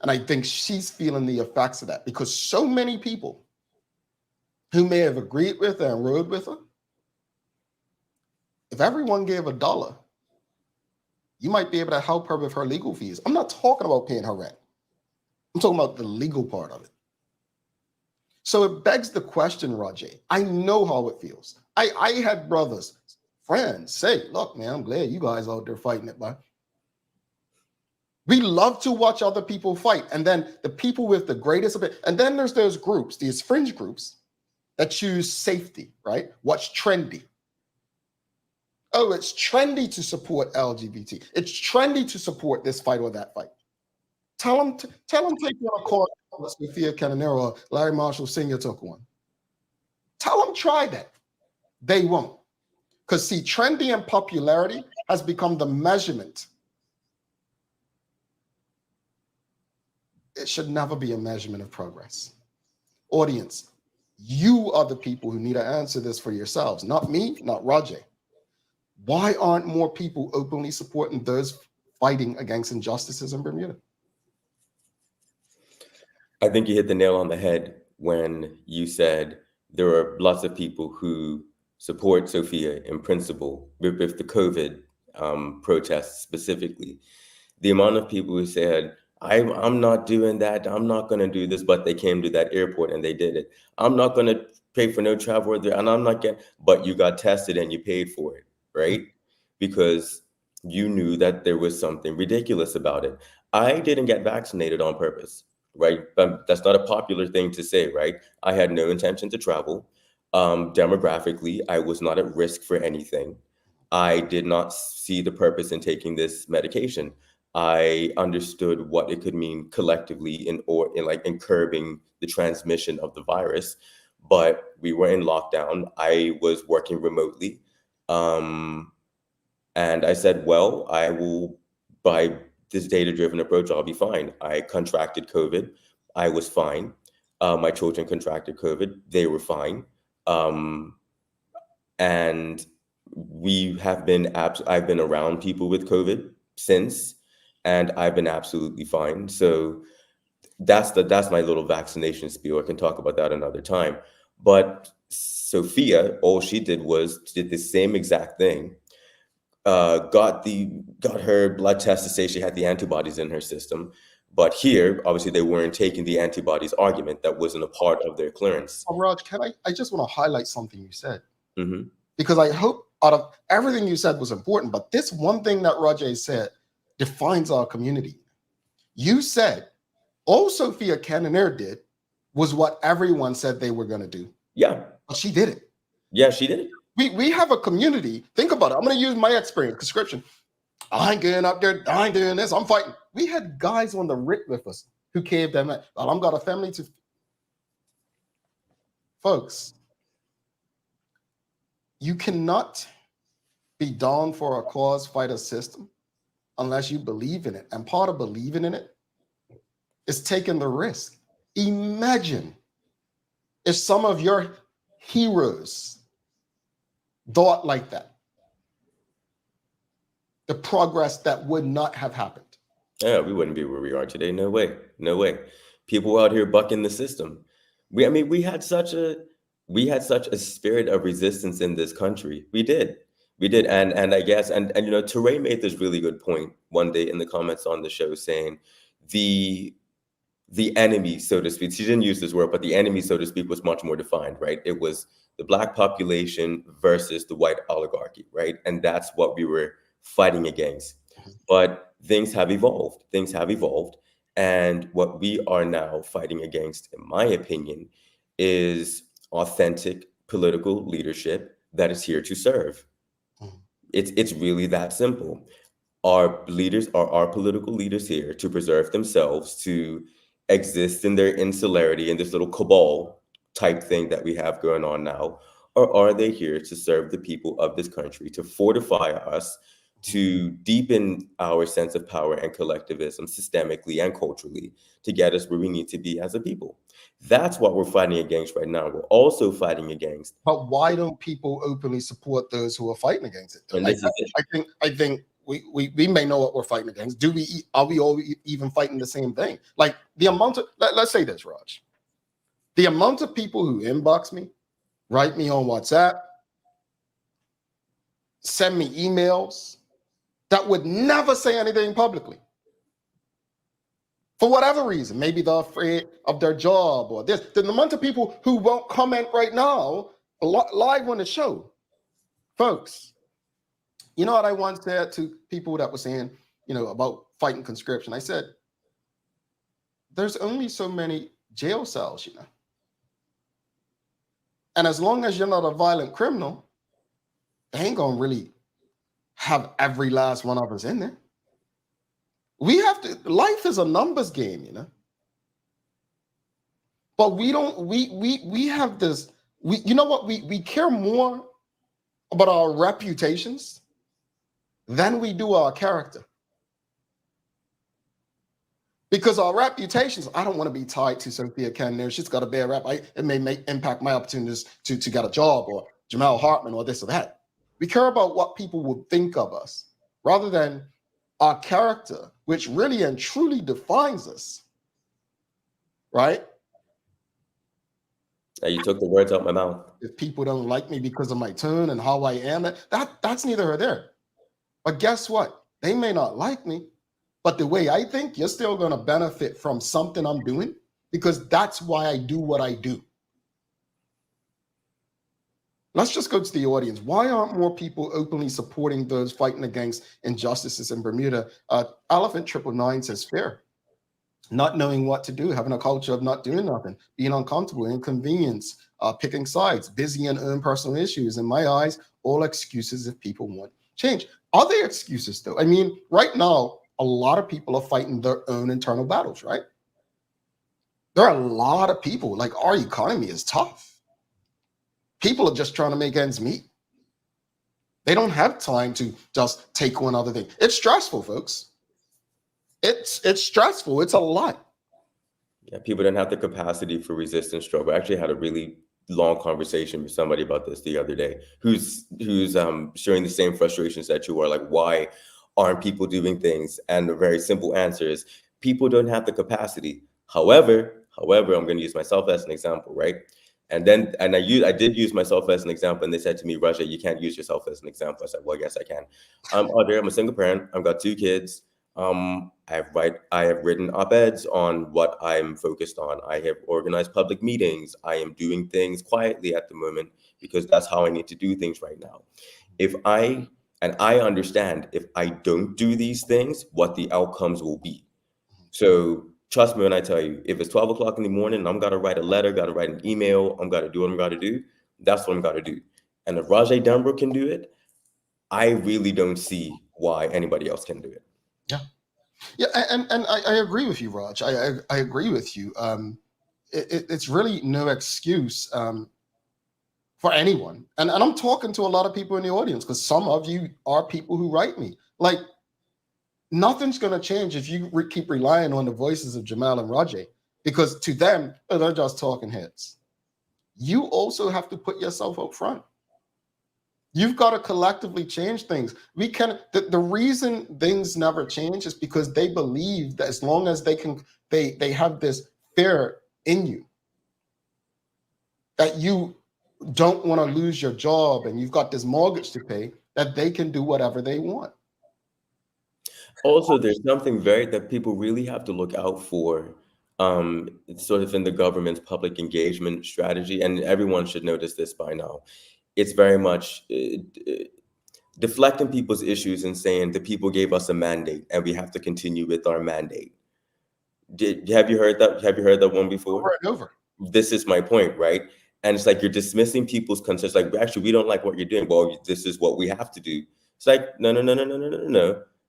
And I think she's feeling the effects of that because so many people who may have agreed with her and rode with her, if everyone gave $1, you might be able to help her with her legal fees. I'm not talking about paying her rent. I'm talking about the legal part of it. So it begs the question, Rajay. I know how it feels. I had brothers, friends say, look, man, I'm glad you guys out there fighting it, man. We love to watch other people fight. And then the people with the greatest, and then there's those groups, these fringe groups that choose safety, right? What's trendy? Oh, it's trendy to support LGBT. It's trendy to support this fight or that fight. Tell them take one a course Sophia Cananero or Larry Marshall Sr. took one. Tell them try that. They won't. Because see, trendy and popularity has become the measurement. It should never be a measurement of progress. Audience, you are the people who need to answer this for yourselves, not me, not Rajay. Why aren't more people openly supporting those fighting against injustices in Bermuda? I think you hit the nail on the head when you said there are lots of people who support Sophia in principle with the COVID protests specifically. The amount of people who said, I'm not doing that, I'm not going to do this, but they came to that airport and they did it. I'm not going to pay for no travel there, and I'm not getting, but you got tested and you paid for it, right? Because you knew that there was something ridiculous about it. I didn't get vaccinated on purpose, right? But that's not a popular thing to say, right? I had no intention to travel. Demographically, I was not at risk for anything. I did not see the purpose in taking this medication. I understood what it could mean collectively in curbing the transmission of the virus, but we were in lockdown. I was working remotely. And I said, well, I will, by this data-driven approach, I'll be fine. I contracted COVID. I was fine. My children contracted COVID. They were fine. And I've been around people with COVID since, and I've been absolutely fine. So that's my little vaccination spiel. I can talk about that another time. But Sophia, all she did the same exact thing. Got her blood test to say she had the antibodies in her system. But here, obviously, they weren't taking the antibodies argument. That wasn't a part of their clearance. Raj, I just want to highlight something you said. Mm-hmm. Because I hope out of everything you said was important, but this one thing that Rajay said defines our community. You said all Sophia Cannonaire did was what everyone said they were going to do. Yeah. But she did it. Yeah, she did it. We have a community. Think about it. I'm going to use my experience, conscription. I ain't getting up there. I ain't doing this. I'm fighting. We had guys on the RIT with us who caved them in. Well, I'm got a family to. Folks, you cannot be down for a cause, fight a system, unless you believe in it. And part of believing in it is taking the risk. Imagine if some of your heroes thought like that. The progress that would not have happened. Yeah, we wouldn't be where we are today. No way. No way. People out here bucking the system. We had such a spirit of resistance in this country. We did. And I guess, and Teray made this really good point one day in the comments on the show saying the enemy, so to speak, she didn't use this word, but the enemy, so to speak, was much more defined, right? It was the Black population versus the white oligarchy, right? And that's what we were fighting against. But things have evolved. Things have evolved. And what we are now fighting against, in my opinion, is authentic political leadership that is here to serve. It's really that simple. Our political leaders here to preserve themselves, to exist in their insularity in this little cabal type thing that we have going on now? Or are they here to serve the people of this country, to fortify us, to deepen our sense of power and collectivism systemically and culturally, to get us where we need to be as a people? That's what we're fighting against right now. We're also fighting against. But why don't people openly support those who are fighting against it? And this is it. I think we may know what we're fighting against. Are we all even fighting the same thing? Like the amount of, let's say this, Raj. The amount of people who inbox me, write me on WhatsApp, send me emails that would never say anything publicly. For whatever reason, maybe they're afraid of their job or this. The amount of people who won't comment right now live on the show. Folks, you know what I once said to people that were saying, about fighting conscription? I said, there's only so many jail cells, And as long as you're not a violent criminal, they ain't gonna really have every last one of us in there. Life is a numbers game, But we don't, we have this, we care more about our reputations than we do our character. Because our reputations, I don't want to be tied to Sophia Kennedy. She's got a bad rap. It may impact my opportunities to get a job, or Jamal Hartman, or this or that. We care about what people will think of us rather than our character, which really and truly defines us, right? You took the words out my mouth. If people don't like me because of my tone and how I am, that's neither here nor there. But guess what? They may not like me, but the way I think, you're still going to benefit from something I'm doing, because that's why I do what I do. Let's just go to the audience. Why aren't more people openly supporting those fighting against injustices in Bermuda? Elephant 999 says fear. Not knowing what to do, having a culture of not doing nothing, being uncomfortable, inconvenience, picking sides, busy and own personal issues. In my eyes, all excuses if people want change. Are there excuses though? I mean, right now, a lot of people are fighting their own internal battles, right? There are a lot of people, like our economy is tough. People are just trying to make ends meet. They don't have time to just take one other thing. It's stressful, folks. It's stressful. It's a lot. Yeah, people don't have the capacity for resistance struggle. I actually had a really long conversation with somebody about this the other day, who's sharing the same frustrations that you are. Like, why aren't people doing things? And the very simple answer is people don't have the capacity. However, I'm going to use myself as an example, right? And I did use myself as an example, and they said to me, Raja, you can't use yourself as an example. I said, well, yes, I can. I'm a single parent. I've got 2 kids. I have written op-eds on what I'm focused on. I have organized public meetings. I am doing things quietly at the moment because that's how I need to do things right now. I understand if I don't do these things, what the outcomes will be. So trust me when I tell you, if it's 12 o'clock in the morning and I'm got to write a letter, got to write an email, I'm got to do what I'm got to do, that's what I'm got to do. And if Rajay Denbrook can do it, I really don't see why anybody else can do it. Yeah, and I agree with you, Raj. I agree with you. It's really no excuse for anyone. And I'm talking to a lot of people in the audience, because some of you are people who write me. Like, nothing's going to change if you keep relying on the voices of Jamal and Rajay, because to them, they're just talking heads. You also have to put yourself up front. You've got to collectively change things. The reason things never change is because they believe that as long as they have this fear in you that you don't want to lose your job and you've got this mortgage to pay, that they can do whatever they want. Also, there's something that people really have to look out for sort of in the government's public engagement strategy, and everyone should notice this by now. It's very much deflecting people's issues and saying the people gave us a mandate and we have to continue with our mandate. Have you heard that? Have you heard that one before? Over and over. This is my point, right? And it's like you're dismissing people's concerns. Like, actually, we don't like what you're doing. Well, this is what we have to do. It's like, no.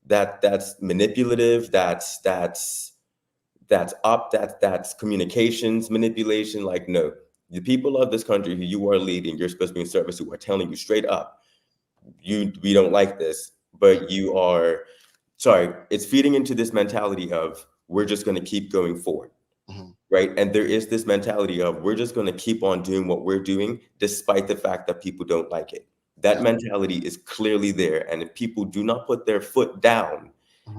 That's manipulative. That's communications manipulation. Like, no, the people of this country who you are leading, you're supposed to be in service, who are telling you straight up, we don't like this, but it's feeding into this mentality of we're just going to keep going forward. Right. And there is this mentality of we're just going to keep on doing what we're doing, despite the fact that people don't like it. That mentality is clearly there. And if people do not put their foot down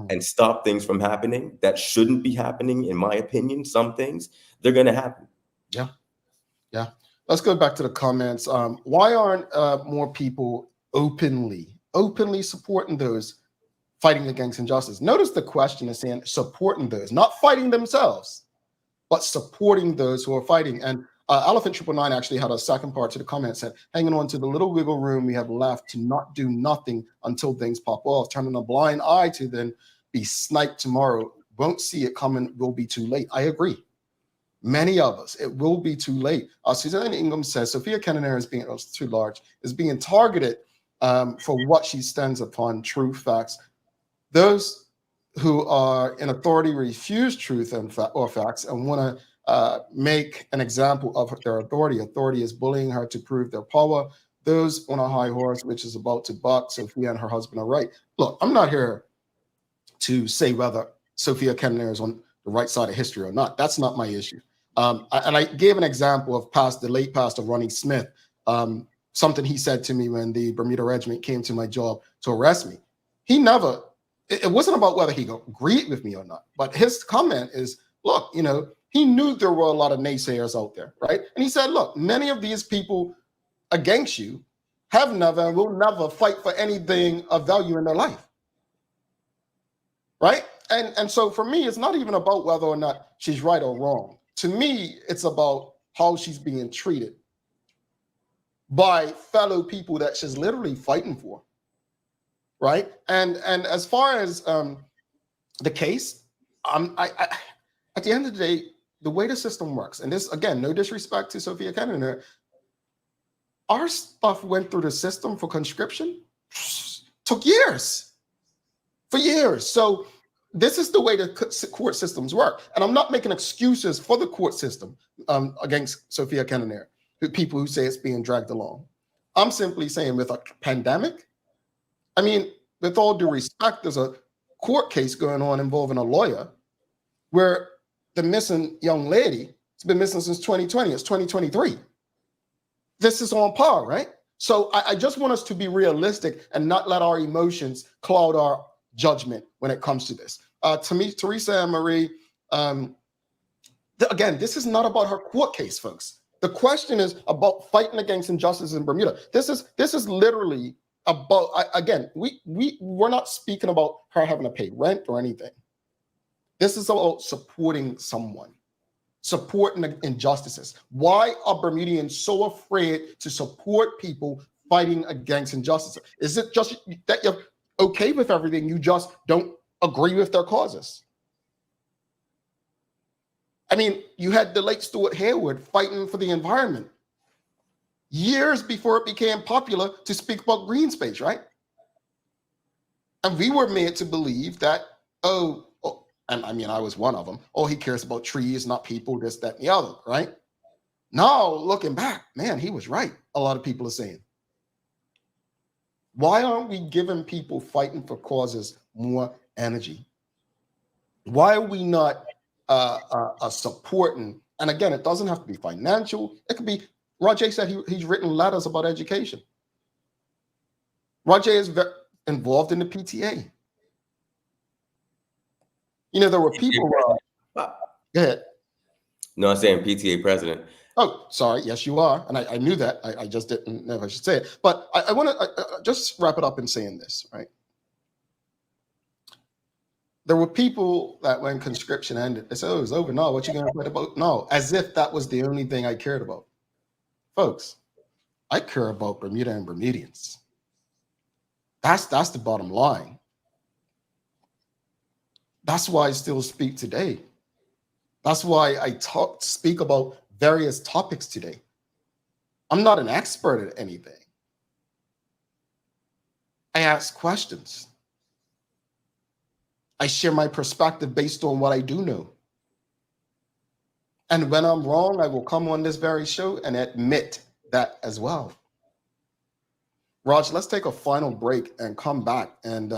and stop things from happening that shouldn't be happening, in my opinion, some things, they're going to happen. Yeah. Let's go back to the comments. Why aren't more people openly supporting those fighting against injustice? Notice the question is saying supporting those, not fighting themselves, but supporting those who are fighting. And Elephant 999 actually had a second part to the comment, said, hanging on to the little wiggle room we have left to not do nothing until things pop off, turning a blind eye to then be sniped tomorrow. Won't see it coming, will be too late. I agree. Many of us, it will be too late. Suzanne Ingham says, Sophia Kenner is being targeted for what she stands upon, true facts. Those who are in authority refuse truth or facts and want to make an example of their authority. Authority is bullying her to prove their power. Those on a high horse, which is about to buck, Sophia and her husband are right. Look, I'm not here to say whether Sophia Kenner is on the right side of history or not. That's not my issue. And I gave an example of the late pastor Ronnie Smith, something he said to me when the Bermuda Regiment came to my job to arrest me. It wasn't about whether he agreed with me or not, but his comment is, look, he knew there were a lot of naysayers out there, right? And he said, look, many of these people against you have never and will never fight for anything of value in their life, right? And so for me, it's not even about whether or not she's right or wrong. To me, it's about how she's being treated by fellow people that she's literally fighting for. Right. And as far as the case, at the end of the day, the way the system works, and this, again, no disrespect to Sophia Kenner, our stuff went through the system for conscription, took years, for years. So this is the way the court systems work. And I'm not making excuses for the court system against Sophia Kenner, people who say it's being dragged along. I'm simply saying with a pandemic, I mean, with all due respect, there's a court case going on involving a lawyer where the missing young lady has been missing since 2020. It's 2023. This is on par, right? So I just want us to be realistic and not let our emotions cloud our judgment when it comes to this. To me, Teresa and Marie, again, this is not about her court case, folks. The question is about fighting against injustice in Bermuda. This is literally about, again, we're not speaking about her having to pay rent or anything. This is about supporting someone, supporting injustices. Why are Bermudians so afraid to support people fighting against injustices? Is it just that you're okay with everything, you just don't agree with their causes? I mean, you had the late Stuart Harewood fighting for the environment years before it became popular to speak about green space, right? And we were made to believe that, and I mean, I was one of them, he cares about trees, not people, this, that, and the other, right? Now, looking back, man, he was right, a lot of people are saying. Why aren't we giving people fighting for causes more energy? Why are we not supporting? And again, it doesn't have to be financial. It could be, Rajay said he's written letters about education. Rajay is involved in the PTA. You know, there were people. Go ahead. No, I'm saying PTA president. Oh, sorry. Yes, you are. And I knew that. I just didn't know if I should say it. But I want to just wrap it up in saying this, right? There were people that when conscription ended, they said, "Oh, it's over. No, what you going to fight about?" No, as if that was the only thing I cared about. Folks, I care about Bermuda and Bermudians. That's the bottom line. That's why I still speak today. That's why I speak about various topics today. I'm not an expert at anything. I ask questions. I share my perspective based on what I do know. And when I'm wrong, I will come on this very show and admit that as well. Raj, let's take a final break and come back and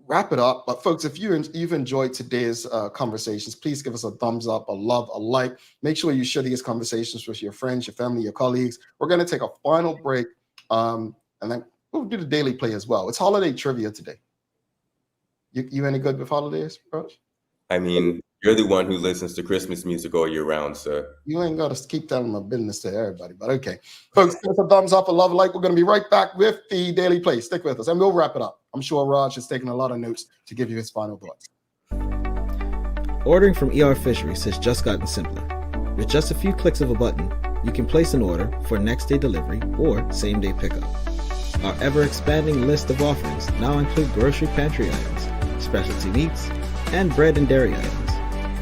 wrap it up. But folks, if you've enjoyed today's conversations, please give us a thumbs up, a love, a like. Make sure you share these conversations with your friends, your family, your colleagues. We're going to take a final break, and then we'll do the daily play as well. It's holiday trivia today. You any good with holidays, Raj? I mean, you're the one who listens to Christmas music all year round, sir. You ain't got to keep telling my business to everybody, but okay. Folks, give us a thumbs up, a love, a like. We're going to be right back with the daily play. Stick with us, and we'll wrap it up. I'm sure Raj is taking a lot of notes to give you his final thoughts. Ordering from ER Fisheries has just gotten simpler. With just a few clicks of a button, you can place an order for next-day delivery or same-day pickup. Our ever-expanding list of offerings now include grocery pantry items, specialty meats, and bread and dairy items.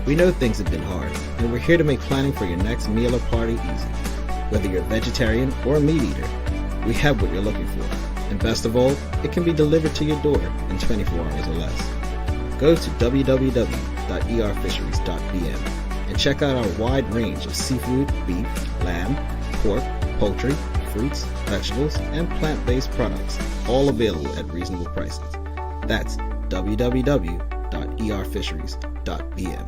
We know things have been hard, and we're here to make planning for your next meal or party easy. Whether you're a vegetarian or a meat eater, we have what you're looking for. And best of all, it can be delivered to your door in 24 hours or less. Go to www.erfisheries.bm and check out our wide range of seafood, beef, lamb, pork, poultry, fruits, vegetables, and plant-based products, all available at reasonable prices. That's www.erfisheries.bm.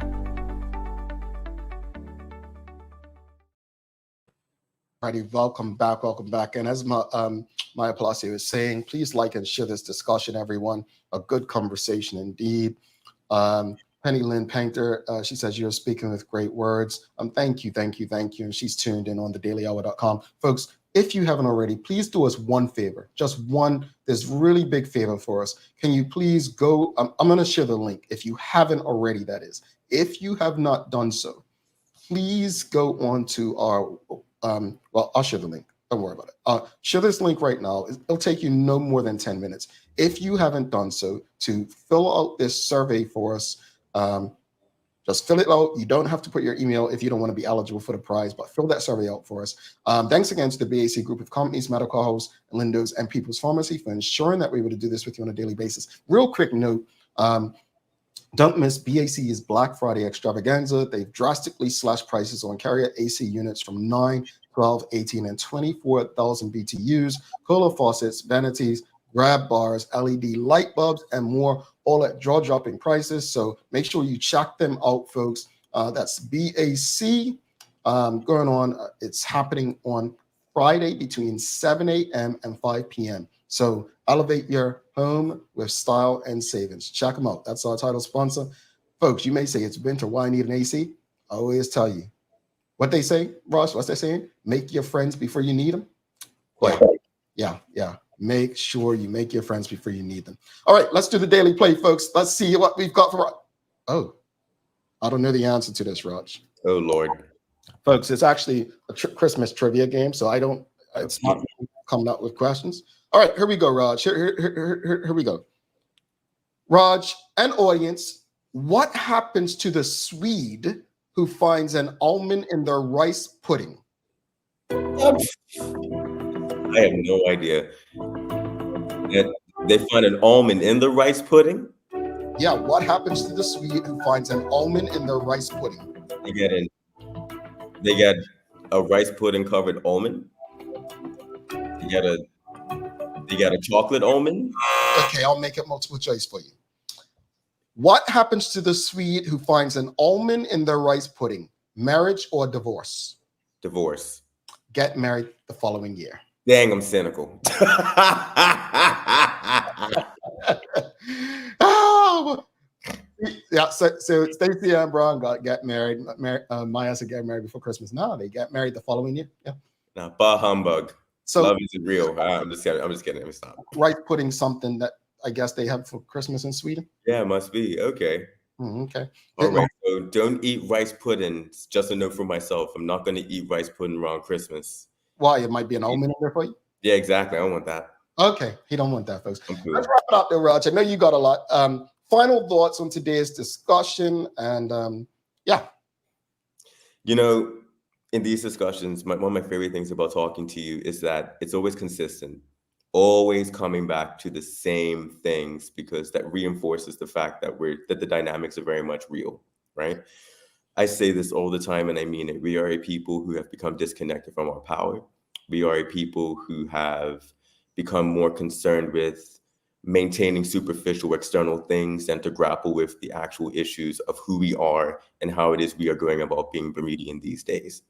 Alrighty, welcome back. And as Maya Palacio is saying, please like and share this discussion, everyone. A good conversation indeed. Penny Lynn Painter, she says, you're speaking with great words. Thank you. And she's tuned in on thedailyhour.com. Folks, if you haven't already, please do us one favor, just one, this really big favor for us. Can you please go, I'm going to share the link. If you haven't already, that is. If you have not done so, please go on to our, well, I'll share the link. Don't worry about it. Share this link right now. It'll take you no more than 10 minutes. If you haven't done so, to fill out this survey for us, just fill it out. You don't have to put your email if you don't want to be eligible for the prize, but fill that survey out for us. Thanks again to the BAC group of companies, Medical House, Lindo's, and People's Pharmacy for ensuring that we're able to do this with you on a daily basis. Real quick note, don't miss BAC's Black Friday extravaganza. They've drastically slashed prices on carrier AC units from 9, 12, 18, and 24,000 BTUs, Kohler faucets, vanities, grab bars, LED light bulbs, and more, all at jaw-dropping prices. So make sure you check them out, folks. That's BAC going on. It's happening on Friday between 7 a.m. and 5 p.m. So elevate your home with style and savings. Check them out. That's our title sponsor. Folks, you may say it's winter. Why need an AC? I always tell you. What they say, Ross, what's they saying? Make your friends before you need them. Yeah. Make sure you make your friends before you need them. All right, let's do the daily play, folks. Let's see what we've got for. Oh, I don't know the answer to this, Raj. Oh, Lord. Folks, it's actually a Christmas trivia game, so it's not coming up with questions. All right, here we go, Raj. Here we go. Raj, and audience, what happens to the Swede who finds an almond in their rice pudding? I have no idea. They find an almond in the rice pudding? Yeah, what happens to the Swede who finds an almond in their rice pudding? They got a rice pudding covered almond. They got a chocolate almond. Okay, I'll make it multiple choice for you. What happens to the Swede who finds an almond in their rice pudding? Marriage or divorce? Divorce. Get married the following year. Dang, I'm cynical. Oh, yeah. So Stacey and Brown got married. Maya said get married before Christmas. No, they got married the following year. Yeah. Nah, bah humbug. So love isn't real. I'm just kidding. Let me stop. Rice pudding, something that I guess they have for Christmas in Sweden. Yeah, it must be. Okay. Okay. All right. So don't eat rice pudding. Just a note for myself. I'm not going to eat rice pudding around Christmas. Why? It might be an omen in there for you. Yeah, exactly. I don't want that. Okay. He don't want that, folks. I'm cool. Let's wrap it up there, Raj. I know you got a lot. Final thoughts on today's discussion. And yeah. You know, in these discussions, one of my favorite things about talking to you is that it's always consistent, always coming back to the same things, because that reinforces the fact that the dynamics are very much real, right? I say this all the time, and I mean it. We are a people who have become disconnected from our power. We are a people who have become more concerned with maintaining superficial external things than to grapple with the actual issues of who we are and how it is we are going about being Bermudian these days.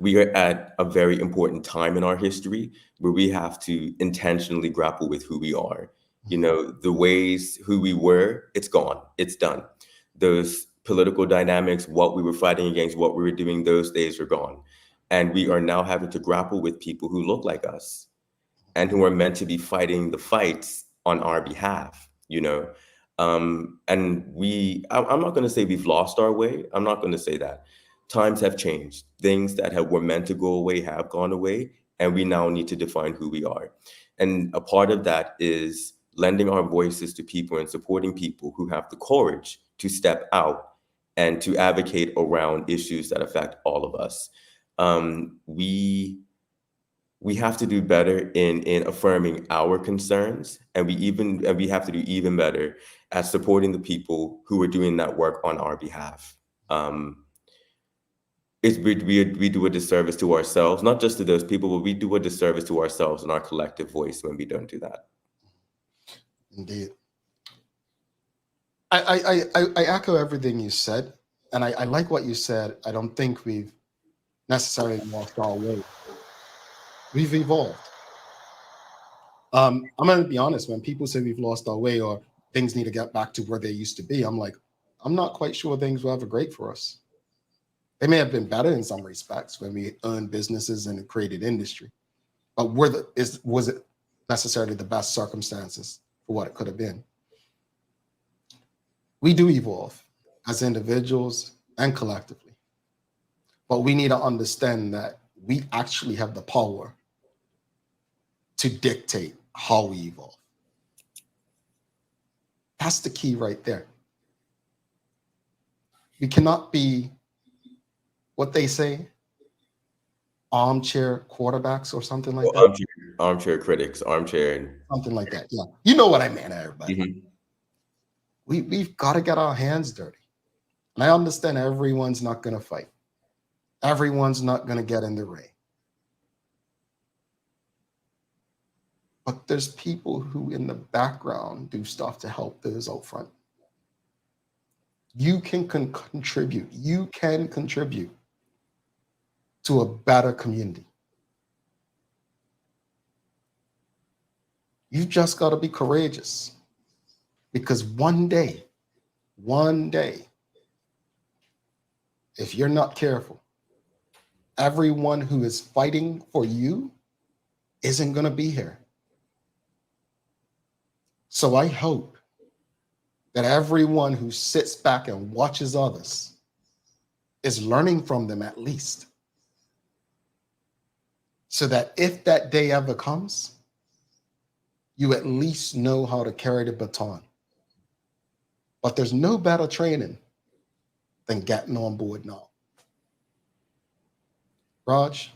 We are at a very important time in our history where we have to intentionally grapple with who we are. You know, the ways who we were, it's gone, it's done. Those political dynamics, what we were fighting against, what we were doing, those days are gone. And we are now having to grapple with people who look like us and who are meant to be fighting the fights on our behalf, you know? And I'm not gonna say we've lost our way. I'm not gonna say that. Times have changed. Things that were meant to go away have gone away, and we now need to define who we are. And a part of that is lending our voices to people and supporting people who have the courage to step out and to advocate around issues that affect all of us. We have to do better in affirming our concerns, and we have to do even better at supporting the people who are doing that work on our behalf. We do a disservice to ourselves, not just to those people, but we do a disservice to ourselves and our collective voice when we don't do that. Indeed. I echo everything you said, and I like what you said. I don't think we've necessarily lost our way. We've evolved. I'm going to be honest, when people say we've lost our way or things need to get back to where they used to be, I'm like, I'm not quite sure things were ever great for us. They may have been better in some respects when we owned businesses and created industry, but was it necessarily the best circumstances for what it could have been? We do evolve as individuals and collectively, but we need to understand that we actually have the power to dictate how we evolve. That's the key right there. We cannot be, what they say, armchair quarterbacks or something like that. Armchair critics, something like that. Yeah, you know what I mean, everybody. We've got to get our hands dirty. And I understand everyone's not going to fight. Everyone's not going to get in the ring. But there's people who in the background do stuff to help those out front. You can contribute. You can contribute to a better community. You've just got to be courageous, because one day, if you're not careful, everyone who is fighting for you isn't going to be here. So I hope that everyone who sits back and watches others is learning from them at least, so that if that day ever comes, you at least know how to carry the baton. But there's no better training than getting on board now. Raj,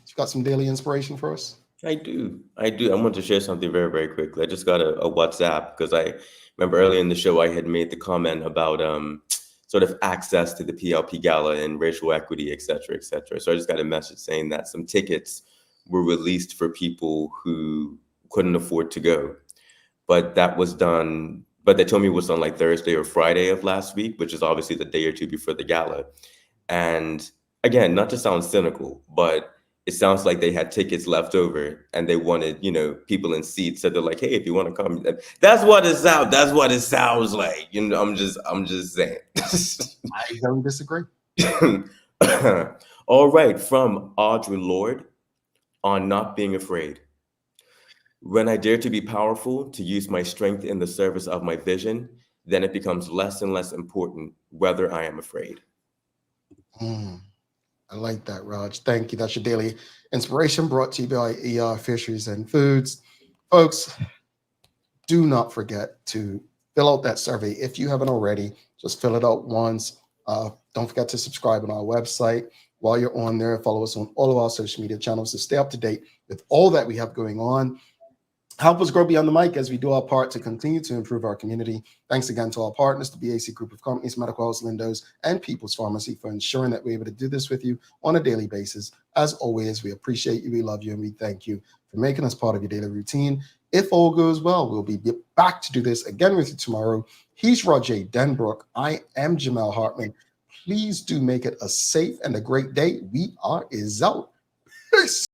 you got some daily inspiration for us? I do. I want to share something very, very quickly. I just got a WhatsApp, because I remember earlier in the show, I had made the comment about sort of access to the PLP Gala and racial equity, et cetera, et cetera. So I just got a message saying that some tickets were released for people who couldn't afford to go. But that was done, but they told me it was on like Thursday or Friday of last week, which is obviously the day or two before the gala. And again, not to sound cynical, but it sounds like they had tickets left over and they wanted, people in seats. So they're like, hey, if you want to come, that's what it sounds like. I'm just saying. I don't disagree. All right. From Audre Lorde on not being afraid. When I dare to be powerful, to use my strength in the service of my vision, then it becomes less and less important whether I am afraid. I like that, Raj. Thank you. That's your daily inspiration brought to you by ER Fisheries and Foods. Folks, do not forget to fill out that survey. If you haven't already, just fill it out once. Don't forget to subscribe on our website. While you're on there, follow us on all of our social media channels to stay up to date with all that we have going on. Help us grow beyond the mic as we do our part to continue to improve our community. Thanks again to our partners, the BAC Group of Companies, Medical House, Lindos, and People's Pharmacy for ensuring that we're able to do this with you on a daily basis. As always, we appreciate you, we love you, and we thank you for making us part of your daily routine. If all goes well, we'll be back to do this again with you tomorrow. He's Roger Denbrook. I am Jamel Hartman. Please do make it a safe and a great day. We are out. Peace.